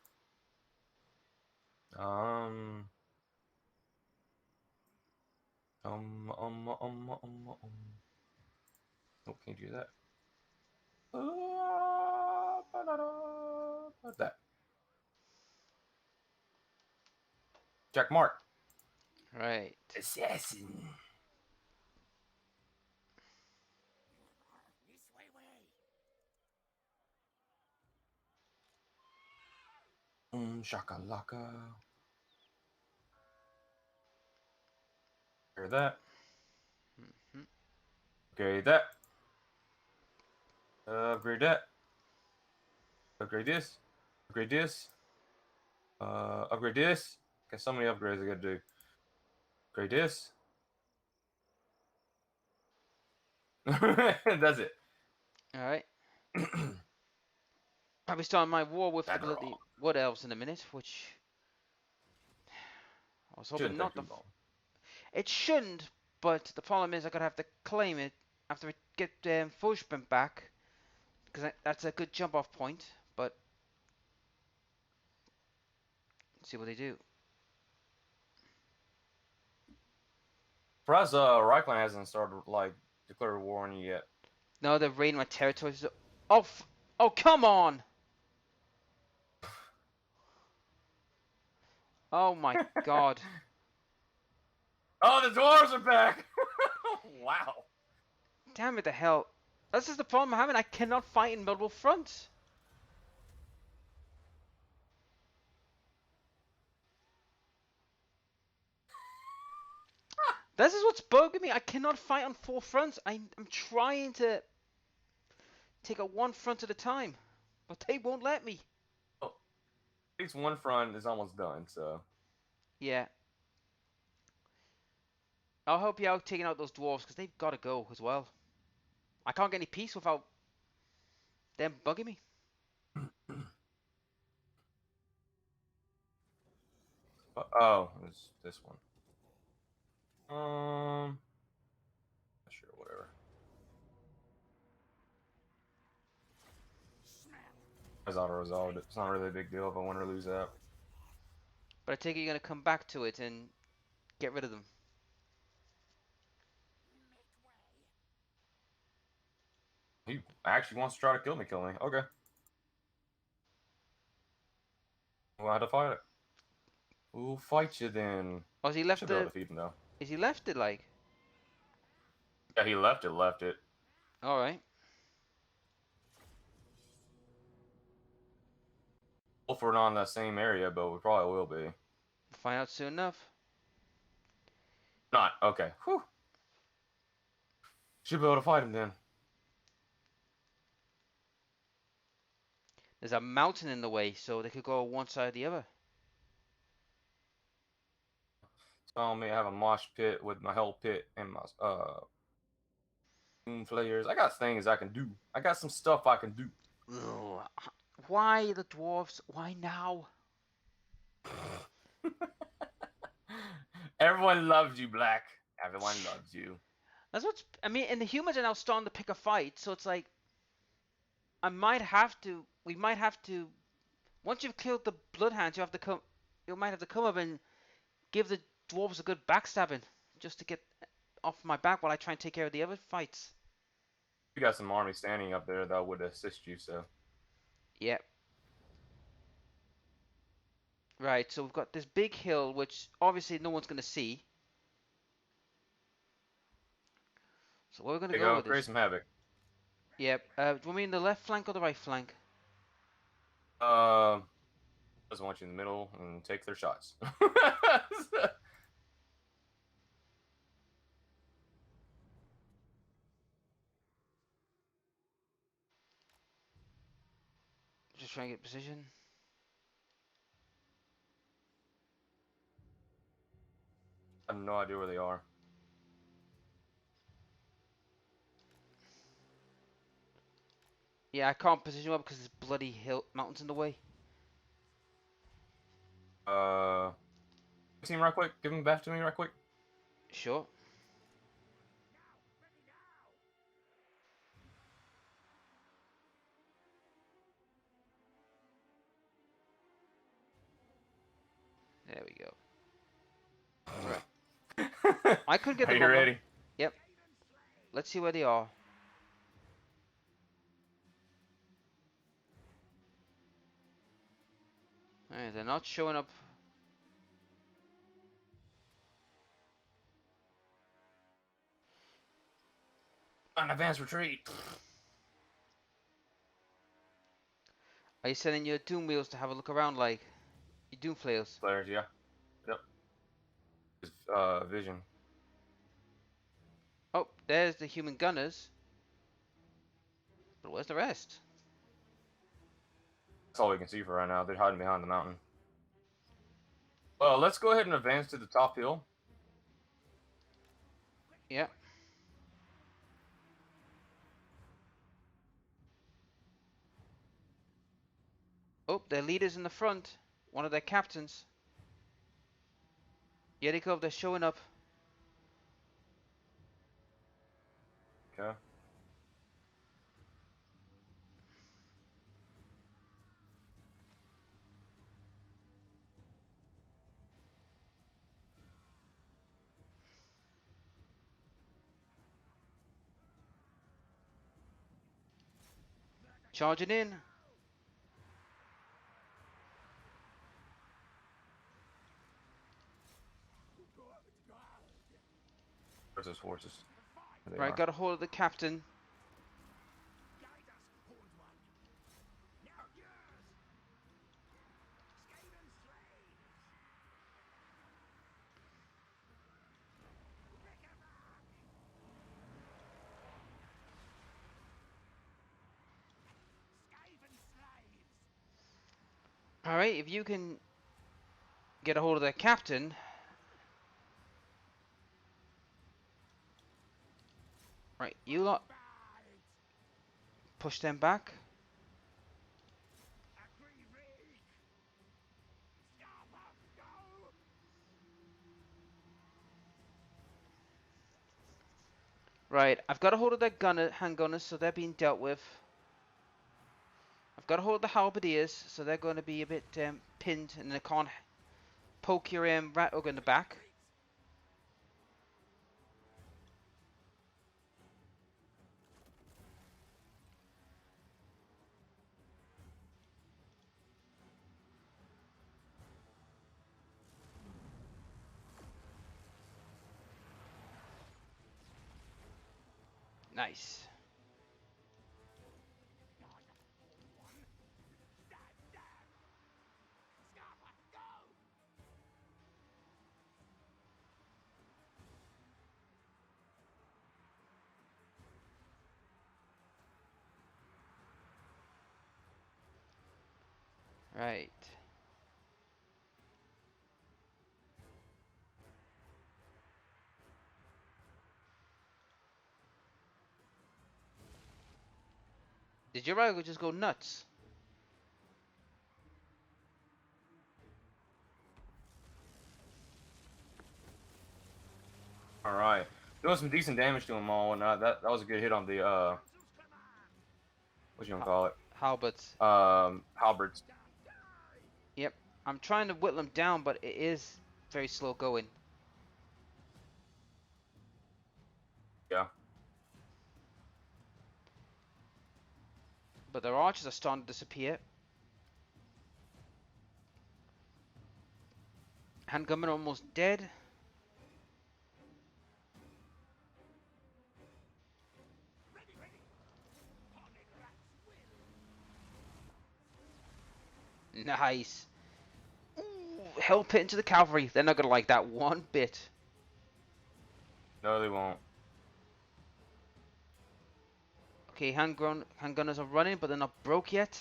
Um. Oh, can't do that. That. Jack Mark. Right. Assassin. This way. Shakalaka. Hear that. Mhm. Upgrade that. Upgrade that. Upgrade this. Upgrade this. Upgrade this. Got so many upgrades I gotta do. Upgrade this. That's it. All right. I'll be starting my war with the bloody Adderall. wood elves in a minute, which I was hoping Shouldn't take not too to. long. It shouldn't, but the problem is I'm gonna have to claim it after I get Fushman back, because that's a good jump off point. But see what they do. For us, Reichland hasn't started like declared war on you yet. No, they're raiding my territory. So, oh, oh, come on! Oh my God! Oh, the dwarves are back! Wow. Damn it, the hell! This is the problem I'm having. I cannot fight in multiple fronts. This is what's bugging me. I cannot fight on 4 fronts. I'm trying to take out one front at a time, but they won't let me. Well, at least one front is almost done, so. Yeah. I'll help you out taking out those dwarves because they've got to go as well. I can't get any peace without them bugging me. Oh, it's this one. Sure, whatever. It's auto resolved. It's not really a big deal if I win or lose that. But I take it you're going to come back to it and get rid of them. Make way. He actually wants to try to kill me. Okay. We'll have to fight it. We'll fight you then. Oh, has he left Should be able the... to defeat him though. Is he left it, like? Yeah, he left it. Alright. Hopefully we're not in that same area, but we probably will be. Find out soon enough. Not. Okay. Whew. Should be able to fight him then. There's a mountain in the way, so they could go one side or the other. Tell me I have a mosh pit with my hell pit and my moon flayers. I got things I can do. I got some stuff I can do. Ugh. Why the dwarves? Why now? Everyone loves you, Black. Everyone loves you. That's what's... I mean, and the humans are now starting to pick a fight, so it's like... I might have to... We might have to... Once you've killed the Bloodhounds, you have to come... You might have to come up and give the dwarves a good backstabbing. Just to get off my back while I try and take care of the other fights. You got some army standing up there that would assist you, so. Yep. Right, so we've got this big hill, which obviously no one's going to see. So where are we going to There you go go. with Create this? some havoc. Yep. Do you want me in the left flank or the right flank? Doesn't want you in the middle and take their shots. Just trying to get position. I have no idea where they are. Yeah, I can't position well because there's bloody hill mountains in the way. See him right quick. Give him back to me right quick. Sure. There we go. Right. I could get Are them you on them. ready? Yep. Let's see where they are. Alright, they're not showing up. An advanced retreat. Are you sending your Doom wheels to have a look around like? Your Doom flails? Players, yeah. Yep. Vision. Oh, there's the human gunners. But where's the rest? That's all we can see for right now. They're hiding behind the mountain. Well, let's go ahead and advance to the top hill. Yeah. Oh, their leader's in the front. One of their captains. Yeah, they go. They're showing up. Okay. Charging in. Where's those forces? There they Right, are. got a hold of the captain. Guide us, horned one. Now yours. Skaven slaves. Rick-a-rack. Skaven slaves. Alright, if you can get a hold of the captain. Right, you lot Bite. push them back. Agree, reek. Scarpa, go. Right, I've got a hold of their handgunners, so they're being dealt with. I've got a hold of the halberdiers, so they're going to be a bit pinned, and they can't poke your rat ogre in the back. Nice. Scarpa, go. Right. Did your rat ogre just go nuts? All right. Doing some decent damage to them all. Whatnot. That was a good hit on the Council's command. what you gonna call it? Halberds. Halberds. Yep. I'm trying to whittle them down, but it is very slow going. Yeah. But their archers are starting to disappear. Handgunmen are almost dead. Ready, ready. Horned rats will. Nice. Ooh, hell pit into the cavalry. They're not going to like that one bit. No, they won't. Okay, handgunners are running, but they're not broke yet.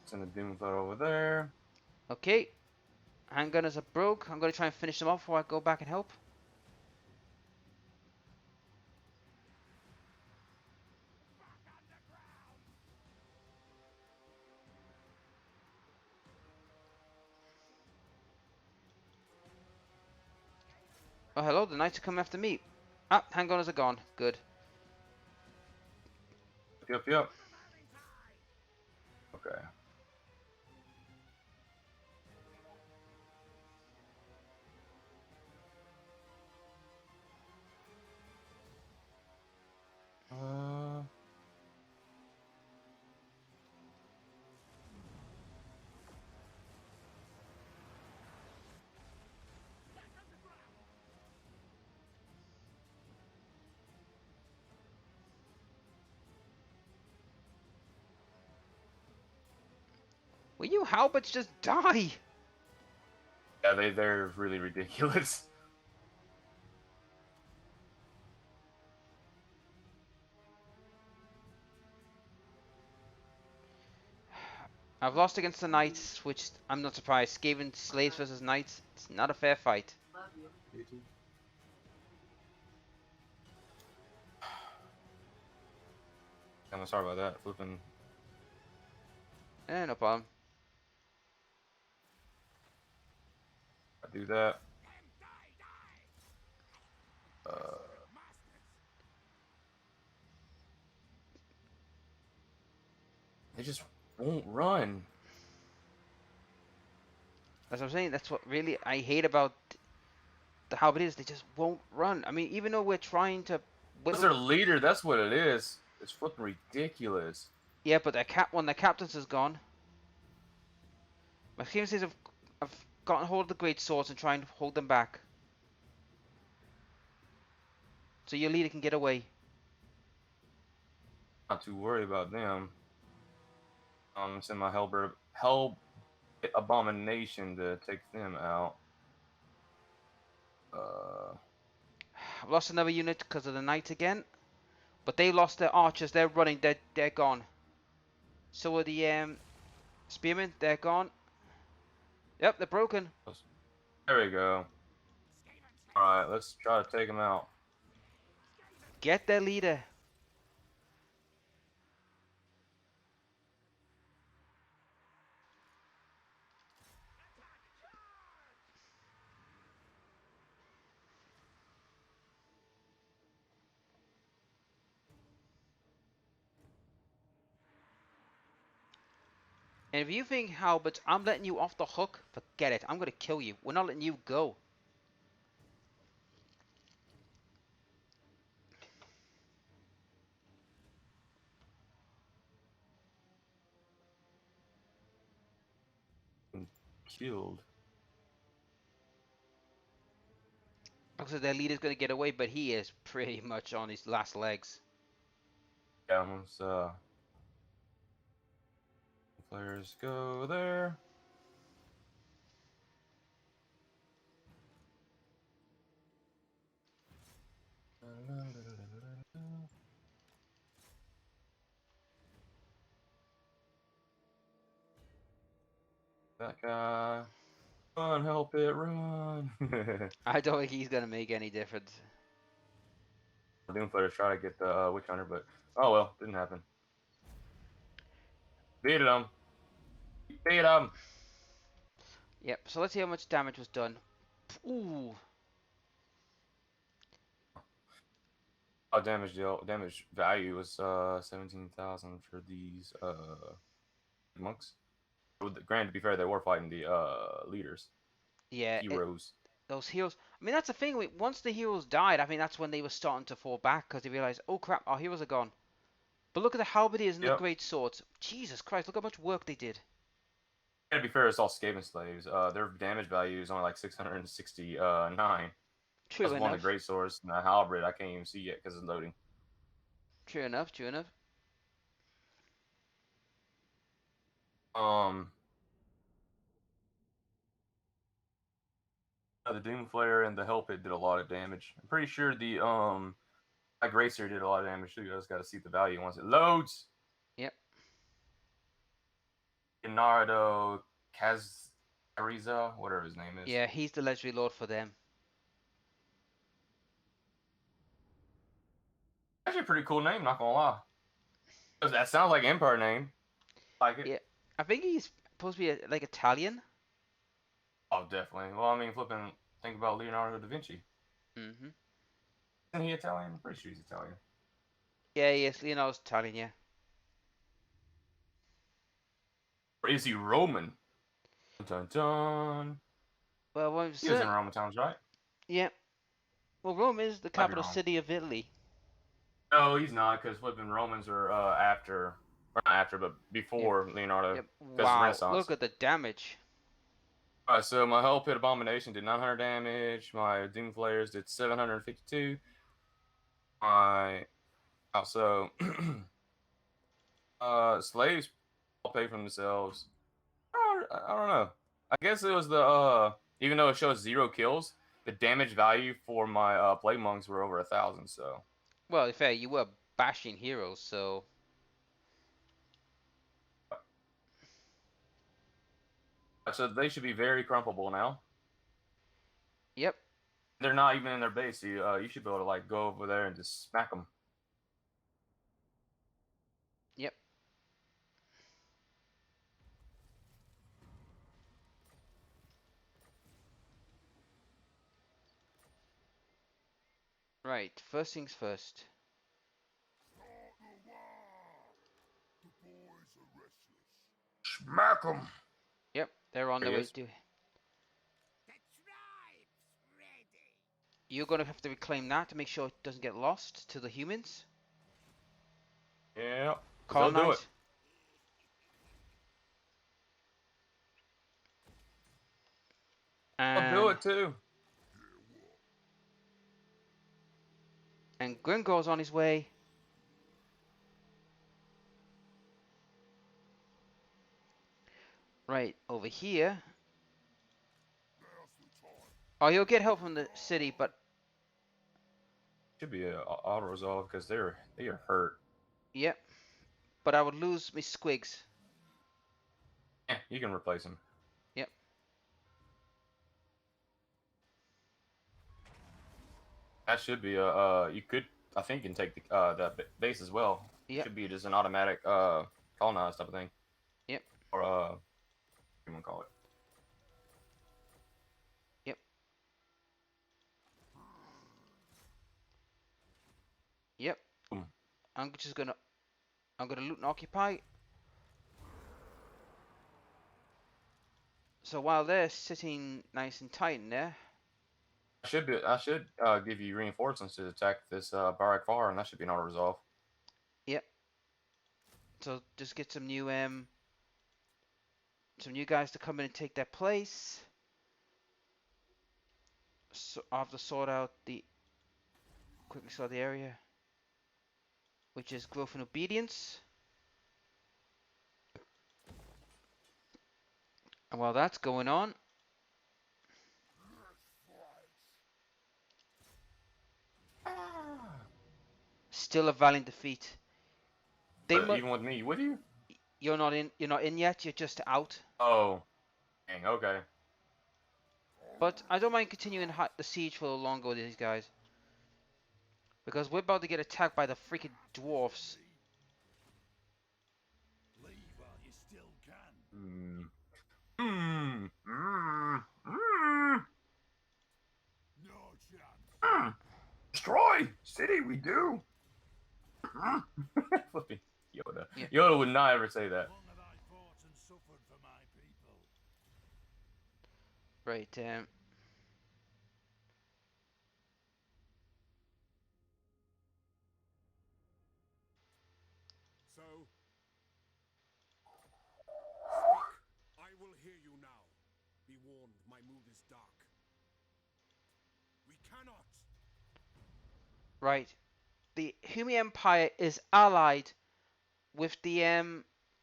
Send the Doomflood over there. Okay. Handgunners are broke. I'm going to try and finish them off before I go back and help. Oh, hello. The knights are coming after me. Ah, handgunners are gone. Good. Yep. Okay. Will you halberds just die? Yeah, they're really ridiculous. I've lost against the knights, which I'm not surprised. Skaven slaves versus knights. It's not a fair fight. I'm sorry about that. Flipping. No problem. I do that. They just won't run. That's what I'm saying. That's what really I hate about the halberdiers. They just won't run. I mean, even though we're trying to What's whittle. their leader? That's what it is. It's flipping ridiculous. Yeah, but when their captains is gone. My Skaven slaves have gotten hold of the great swords and trying to hold them back. So your leader can get away. Not too worried about them. Send my hell abomination to take them out. I've lost another unit because of the knight again. But they lost their archers. They're running. They're gone. So are the spearmen. They're gone. Yep, they're broken. There we go. Alright, let's try to take them out. Get their leader. And if you think, Halbert, I'm letting you off the hook, forget it. I'm going to kill you. We're not letting you go. Killed. Like I said, their leader's going to get away, but he is pretty much on his last legs. Yeah, let's players go there. That guy. Run, help it, run. I don't think he's going to make any difference. Doomfighters try to get the Witch Hunter, but oh well, didn't happen. Beat him. Beat him. Yep, so let's see how much damage was done. Ooh. Oh, damage value was 17,000 for these monks. Granted, to be fair, they were fighting the leaders, Yeah, heroes. those heroes. I mean, that's the thing. Once the heroes died, I mean, that's when they were starting to fall back because they realized, oh crap, our heroes are gone. But look at the halberdiers and the Yep. great swords. Jesus Christ, look how much work they did. To be fair, it's all Skaven slaves. Their damage value is only like 669. True That's one of enough. the great swords and the halberd I can't even see yet because it's loading. True enough. True enough. The Doomflayer and the Hellpit did a lot of damage. I'm pretty sure the my Gracer did a lot of damage too. You just got to see the value once it loads. Yep. Naruto, Ariza, whatever his name is. Yeah, he's the legendary lord for them. Actually, a pretty cool name, not gonna lie. 'Cause that sounds like Empire name. Like it. Yeah, I think he's supposed to be like Italian. Oh, definitely. Well, I mean, flipping. Think about Leonardo da Vinci. Mm-hmm. Isn't he Italian? I'm pretty sure he's Italian. Yeah, yes, Leonardo's Italian. Yeah. Or is he Roman? Dun dun. Well, I'm He was in certain. Roman times, right? Yeah. Well, Rome is the Might be capital wrong. city of Italy. No, he's not, because flipping Romans are after, or not after, but before Leonardo, Yep. because of the Wow, Renaissance. look at the damage. Alright, so my Hell Pit Abomination did 900 damage. My Doom Flares did 752. My also slaves all pay for themselves. I don't know. I guess it was the even though it shows 0 kills, the damage value for my Plague Monks were over 1,000. So Well, in fact, you were bashing heroes, so they should be very crumpable now. yep. They're not even in their base. So you should be able to like go over there and just smack them. Yep. Right. First things first. Start the war! The boys are restless. Smack them. Yep. They're on There their he way is. to. The tribe's ready. You're gonna have to reclaim that to make sure it doesn't get lost to the humans. Yeah, they'll do Colonize. it. They'll do And it too. Gringor's on his way. Right over here. Now's the time. Oh, you'll get help from the city, but Should be a auto resolve because they are hurt. yep. But I would lose my squigs. Yeah, you can replace them. Yep. That should be a you could I think you can take the that base as well. Yep. Should be just an automatic colonize type of thing. Yep. Or what do you want to call it? Yep. Yep. Boom. I'm gonna loot and occupy. So while they're sitting nice and tight in there, I should give you reinforcements to attack this barrack far, and that should be an auto resolve. yep. So just get some new guys to come in and take their place. So I have to quickly sort the area, which is growth and obedience. And while that's going on, still a valiant defeat. Even with me, with you? You're not in. You're not in yet. You're just out. Oh, dang. Okay. But I don't mind continuing the siege for a little longer with these guys, because we're about to get attacked by the freaking dwarfs. Leave while you still can. Mm. Mm. Mm. Mm. No chance. Destroy city, we do. Flipping Yoda. Yeah. Yoda would not ever say that. Long have I fought and suffered for my people. Right. So, I will hear you now. Be warned, my mood is dark. We cannot. Right. The Humi Empire is allied with the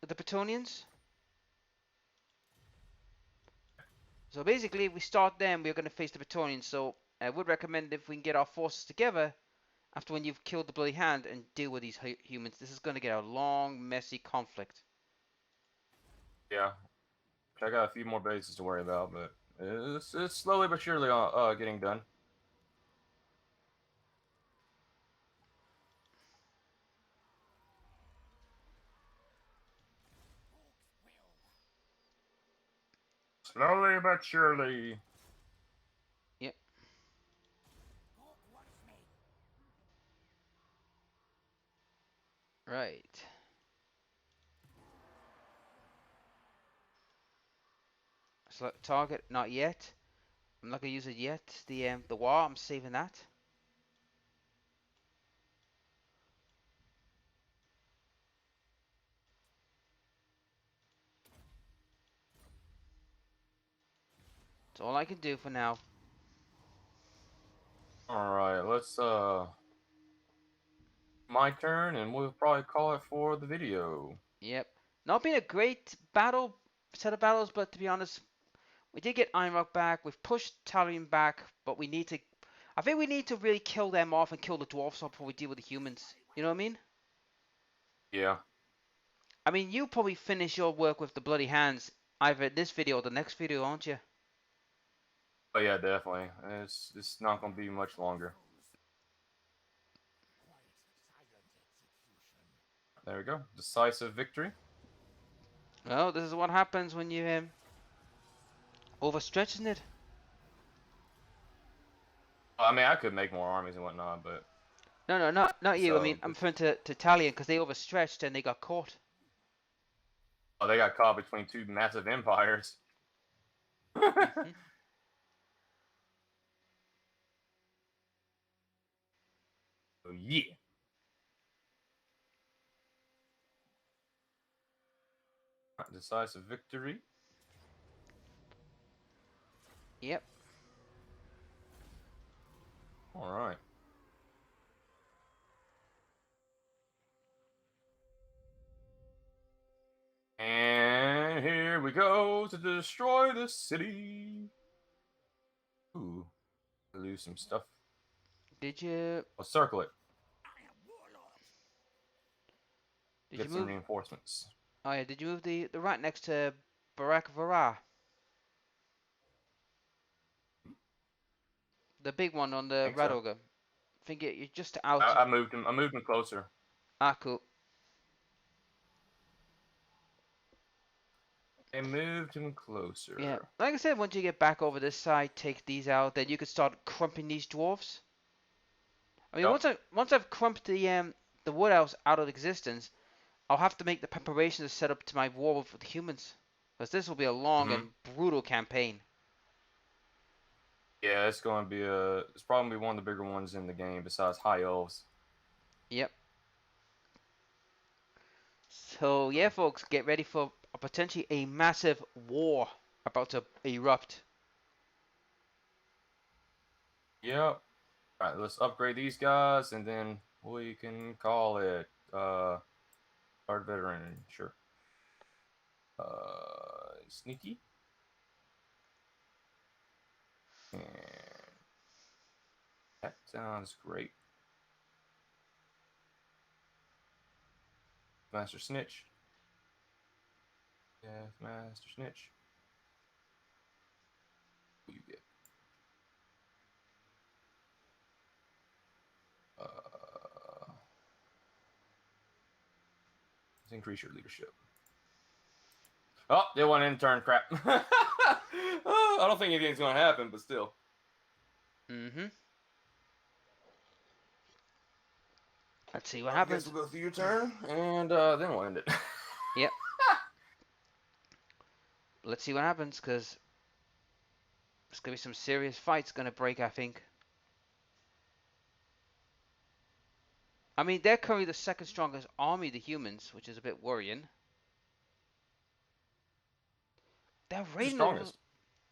Bretonnians. So basically, if we start them, we're going to face the Bretonnians. So I would recommend if we can get our forces together after when you've killed the Bloody Hand and deal with these humans. This is going to get a long, messy conflict. Yeah. I got a few more bases to worry about, but it's slowly but surely getting done. Slowly but surely. Yep. Right. Select target, not yet. I'm not gonna use it yet. The war, I'm saving that. That's all I can do for now. All right, let's my turn, and we'll probably call it for the video. Yep. Not been a great set of battles, but to be honest, we did get Iron Rock back. We've pushed Talion back, but we need to. I think we need to really kill them off and kill the dwarfs off before we deal with the humans. You know what I mean? Yeah. I mean, you probably finish your work with the bloody hands either in this video or the next video, aren't you? But yeah, definitely. It's not gonna be much longer. There we go. Decisive victory. Well, this is what happens when you overstretch, isn't it? I mean, I could make more armies and whatnot, but No, not you. I mean, so I'm referring to Talion because they overstretched and they got caught. oh, they got caught between two massive empires. Mhm. Oh, yeah. Right, decisive victory. Yep. All right. And here we go to destroy the city. Ooh, lose some stuff. Did you? I'll circle it. Did Get you some move? reinforcements. Oh yeah. Did you move the rat next to Barak Varah? The big one on I the think rat so. ogre. I think you're just out. I moved him. I moved him closer. Ah, cool. I moved him Yeah. closer. Like I said, once you get back over this side, take these out, then you can start crumping these dwarfs. I mean, Yep. once I've crumped the wood elves out of existence, I'll have to make the preparations to set up to my war with the humans, because this will be a long Mm-hmm. and brutal campaign. Yeah, it's going to be it's probably one of the bigger ones in the game besides High Elves. Yep. So yeah, folks, get ready for potentially a massive war about to erupt. Yep. All right, let's upgrade these guys, and then we can call it Guard Veteran. Sure. Sneaky. And that sounds great. Master Snitch. Yeah, Master Snitch. Who you get? Let's increase your leadership. Oh, they want intern crap. Oh, I don't think anything's going to happen, but still. Mm-hmm. Let's see what I guess happens. we'll go through your turn, and then we'll end it. Yep. Let's see what happens, because there's gonna be some serious fights gonna break, I think. I mean, they're currently the second strongest army, the humans, which is a bit worrying. They're Who's the raiding over. strongest?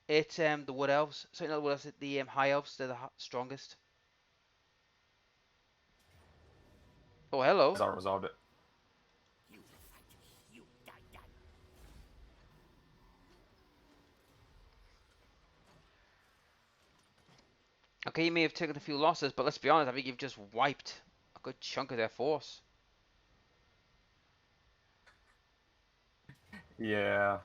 It's the wood elves. So in other words, the high elves, they're the strongest. Oh, hello. As I resolved it. Okay, you may have taken a few losses, but let's be honest, I think you've just wiped a good chunk of their force. Yeah.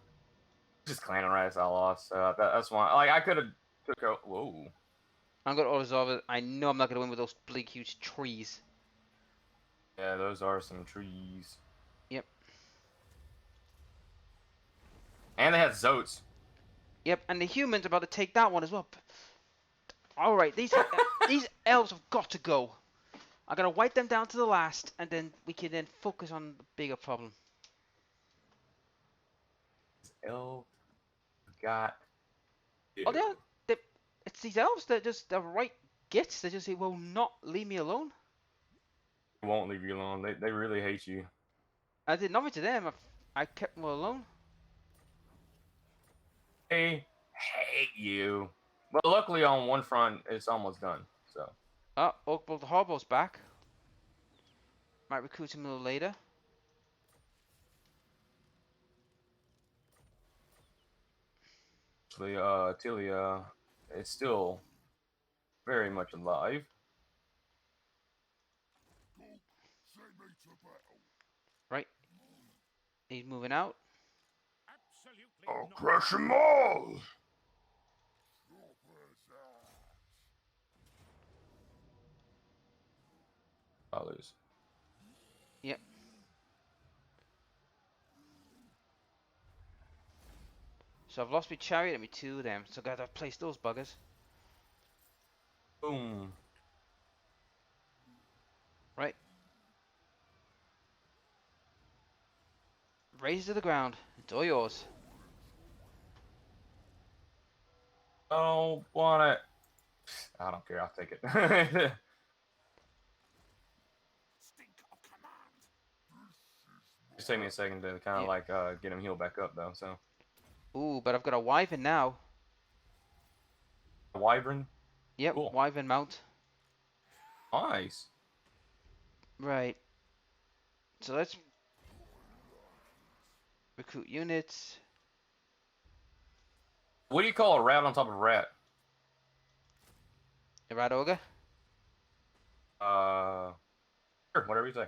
Just clan rats I lost. So that's why. Like I could have took out. Whoa. I'm gonna auto-resolve it. I know I'm not gonna win with those big, huge trees. Yeah, those are some trees. Yep. And they had Zotes. Yep, and the humans are about to take that one as well. Alright, these elves have got to go. I gotta wipe them down to the last, and then we can then focus on the bigger problem. Elf got Oh, you. it's these elves that just the right gits. They just say, "Well, not leave me alone." Won't leave you alone. They really hate you. I did nothing to them. I kept them alone. They hate you. But luckily on one front it's almost done. So Oh, well, the Horbo's back. Might recruit him a little later. actually Tilia is still very much alive. Right, he's moving out. Absolutely I'll not. crush them all. I'll lose. Yep. So I've lost my chariot and me two of them. So I gotta place those buggers. Boom. Right. Raise it to the ground. It's all yours. I don't want it. I don't care. I'll take it. Stink of command. Just take me a second to kind of Yeah. like get him healed back up though. So Ooh, but I've got a wyvern now. a wyvern. Yep, Cool. wyvern mount. Nice. Right. So let's recruit units. What do you call a rat on top of a rat? A rat ogre. Sure, whatever you say.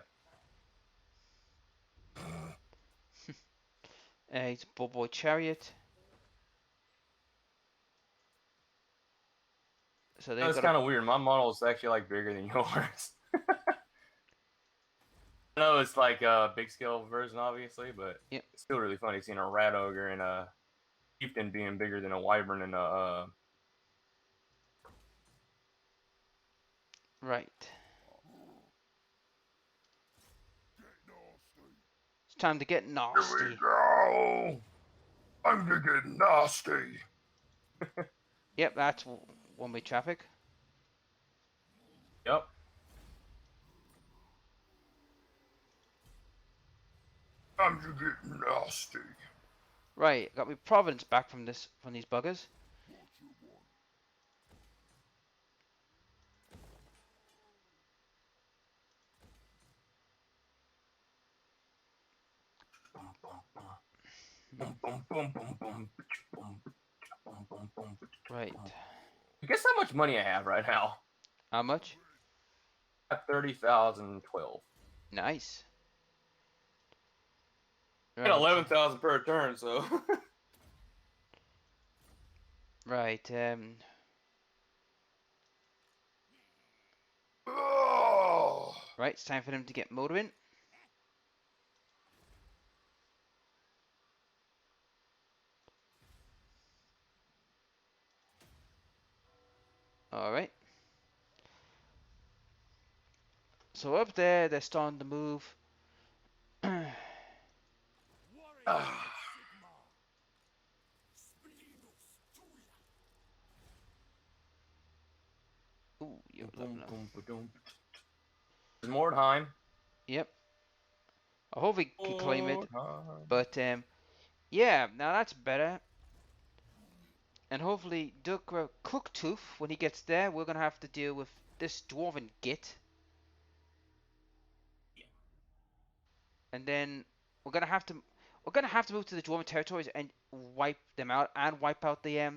He's a bull chariot. So they've That's got kind a of weird. My model is actually like bigger than yours. I know it's like a big scale version, obviously, but Yep. it's still really funny seeing a rat ogre and a chieftain being bigger than a wyvern and a. right. It's time to get nasty. go. I'm to get nasty. Yep, that's one-way traffic. Yep. I'm to get nasty. Right, got my province back from these buggers. Right. Guess how much money I have right now? How much? At 30,012. Nice. Get Right. 11,000 per turn, so. Right. Oh. Right. It's time for them to get motoring. All right. So up there, they're starting to move. Warrior Ah. Sigma. Splinus Tuya. Ooh, you're leveling up. There's more time. Yep. I hope we can claim it. But yeah, now that's better. And hopefully, Duck Cooktooth, when he gets there, we're gonna have to deal with this dwarven git. And then we're gonna have to move to the dwarven territories and wipe them out and wipe out the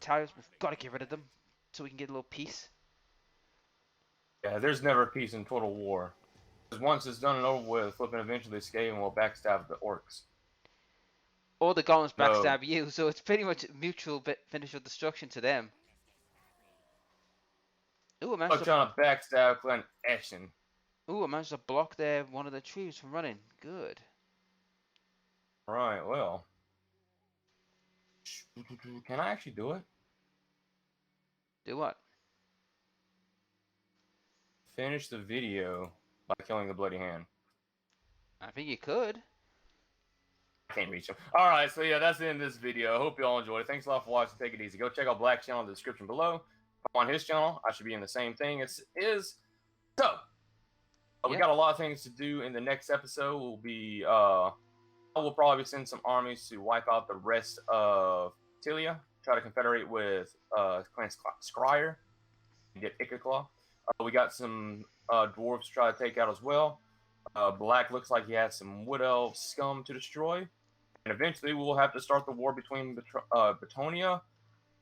towers. We've got to get rid of them so we can get a little peace. Yeah, there's never peace in Total War. Because once it's done and over with, flipping eventually Skaven will backstab the orcs. Or the golems No. backstab you, so it's pretty much mutual beneficial destruction to them. Ooh, I managed I'm to. trying to backstab Glenn action. Ooh, I managed to block one of the trees from running. Good. Right, well. Can I actually do it? Do what? Finish the video by killing the bloody hand. I think you could. I can't reach him. Alright, so yeah, that's the end of this video. I hope you all enjoyed it. Thanks a lot for watching. Take it easy. Go check out Black's channel in the description below. If I'm on his channel, I should be in the same thing. So we Yep. got a lot of things to do in the next episode. We'll probably send some armies to wipe out the rest of Tilia, try to confederate with Clan Scryer, and get Ikaclaw. We got some dwarves to try to take out as well. Black looks like he has some wood elf scum to destroy. And eventually we'll have to start the war between Betonia,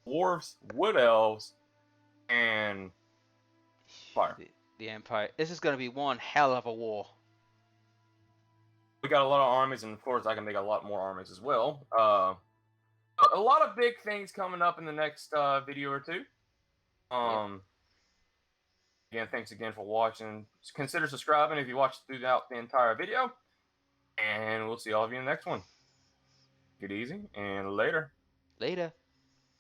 dwarves, wood elves, and fire. The Empire. This is going to be one hell of a war. We got a lot of armies, and of course I can make a lot more armies as well. A lot of big things coming up in the next video or two. Again, thanks again for watching. Consider subscribing if you watched throughout the entire video. And we'll see all of you in the next one. Get easy, and later. Later.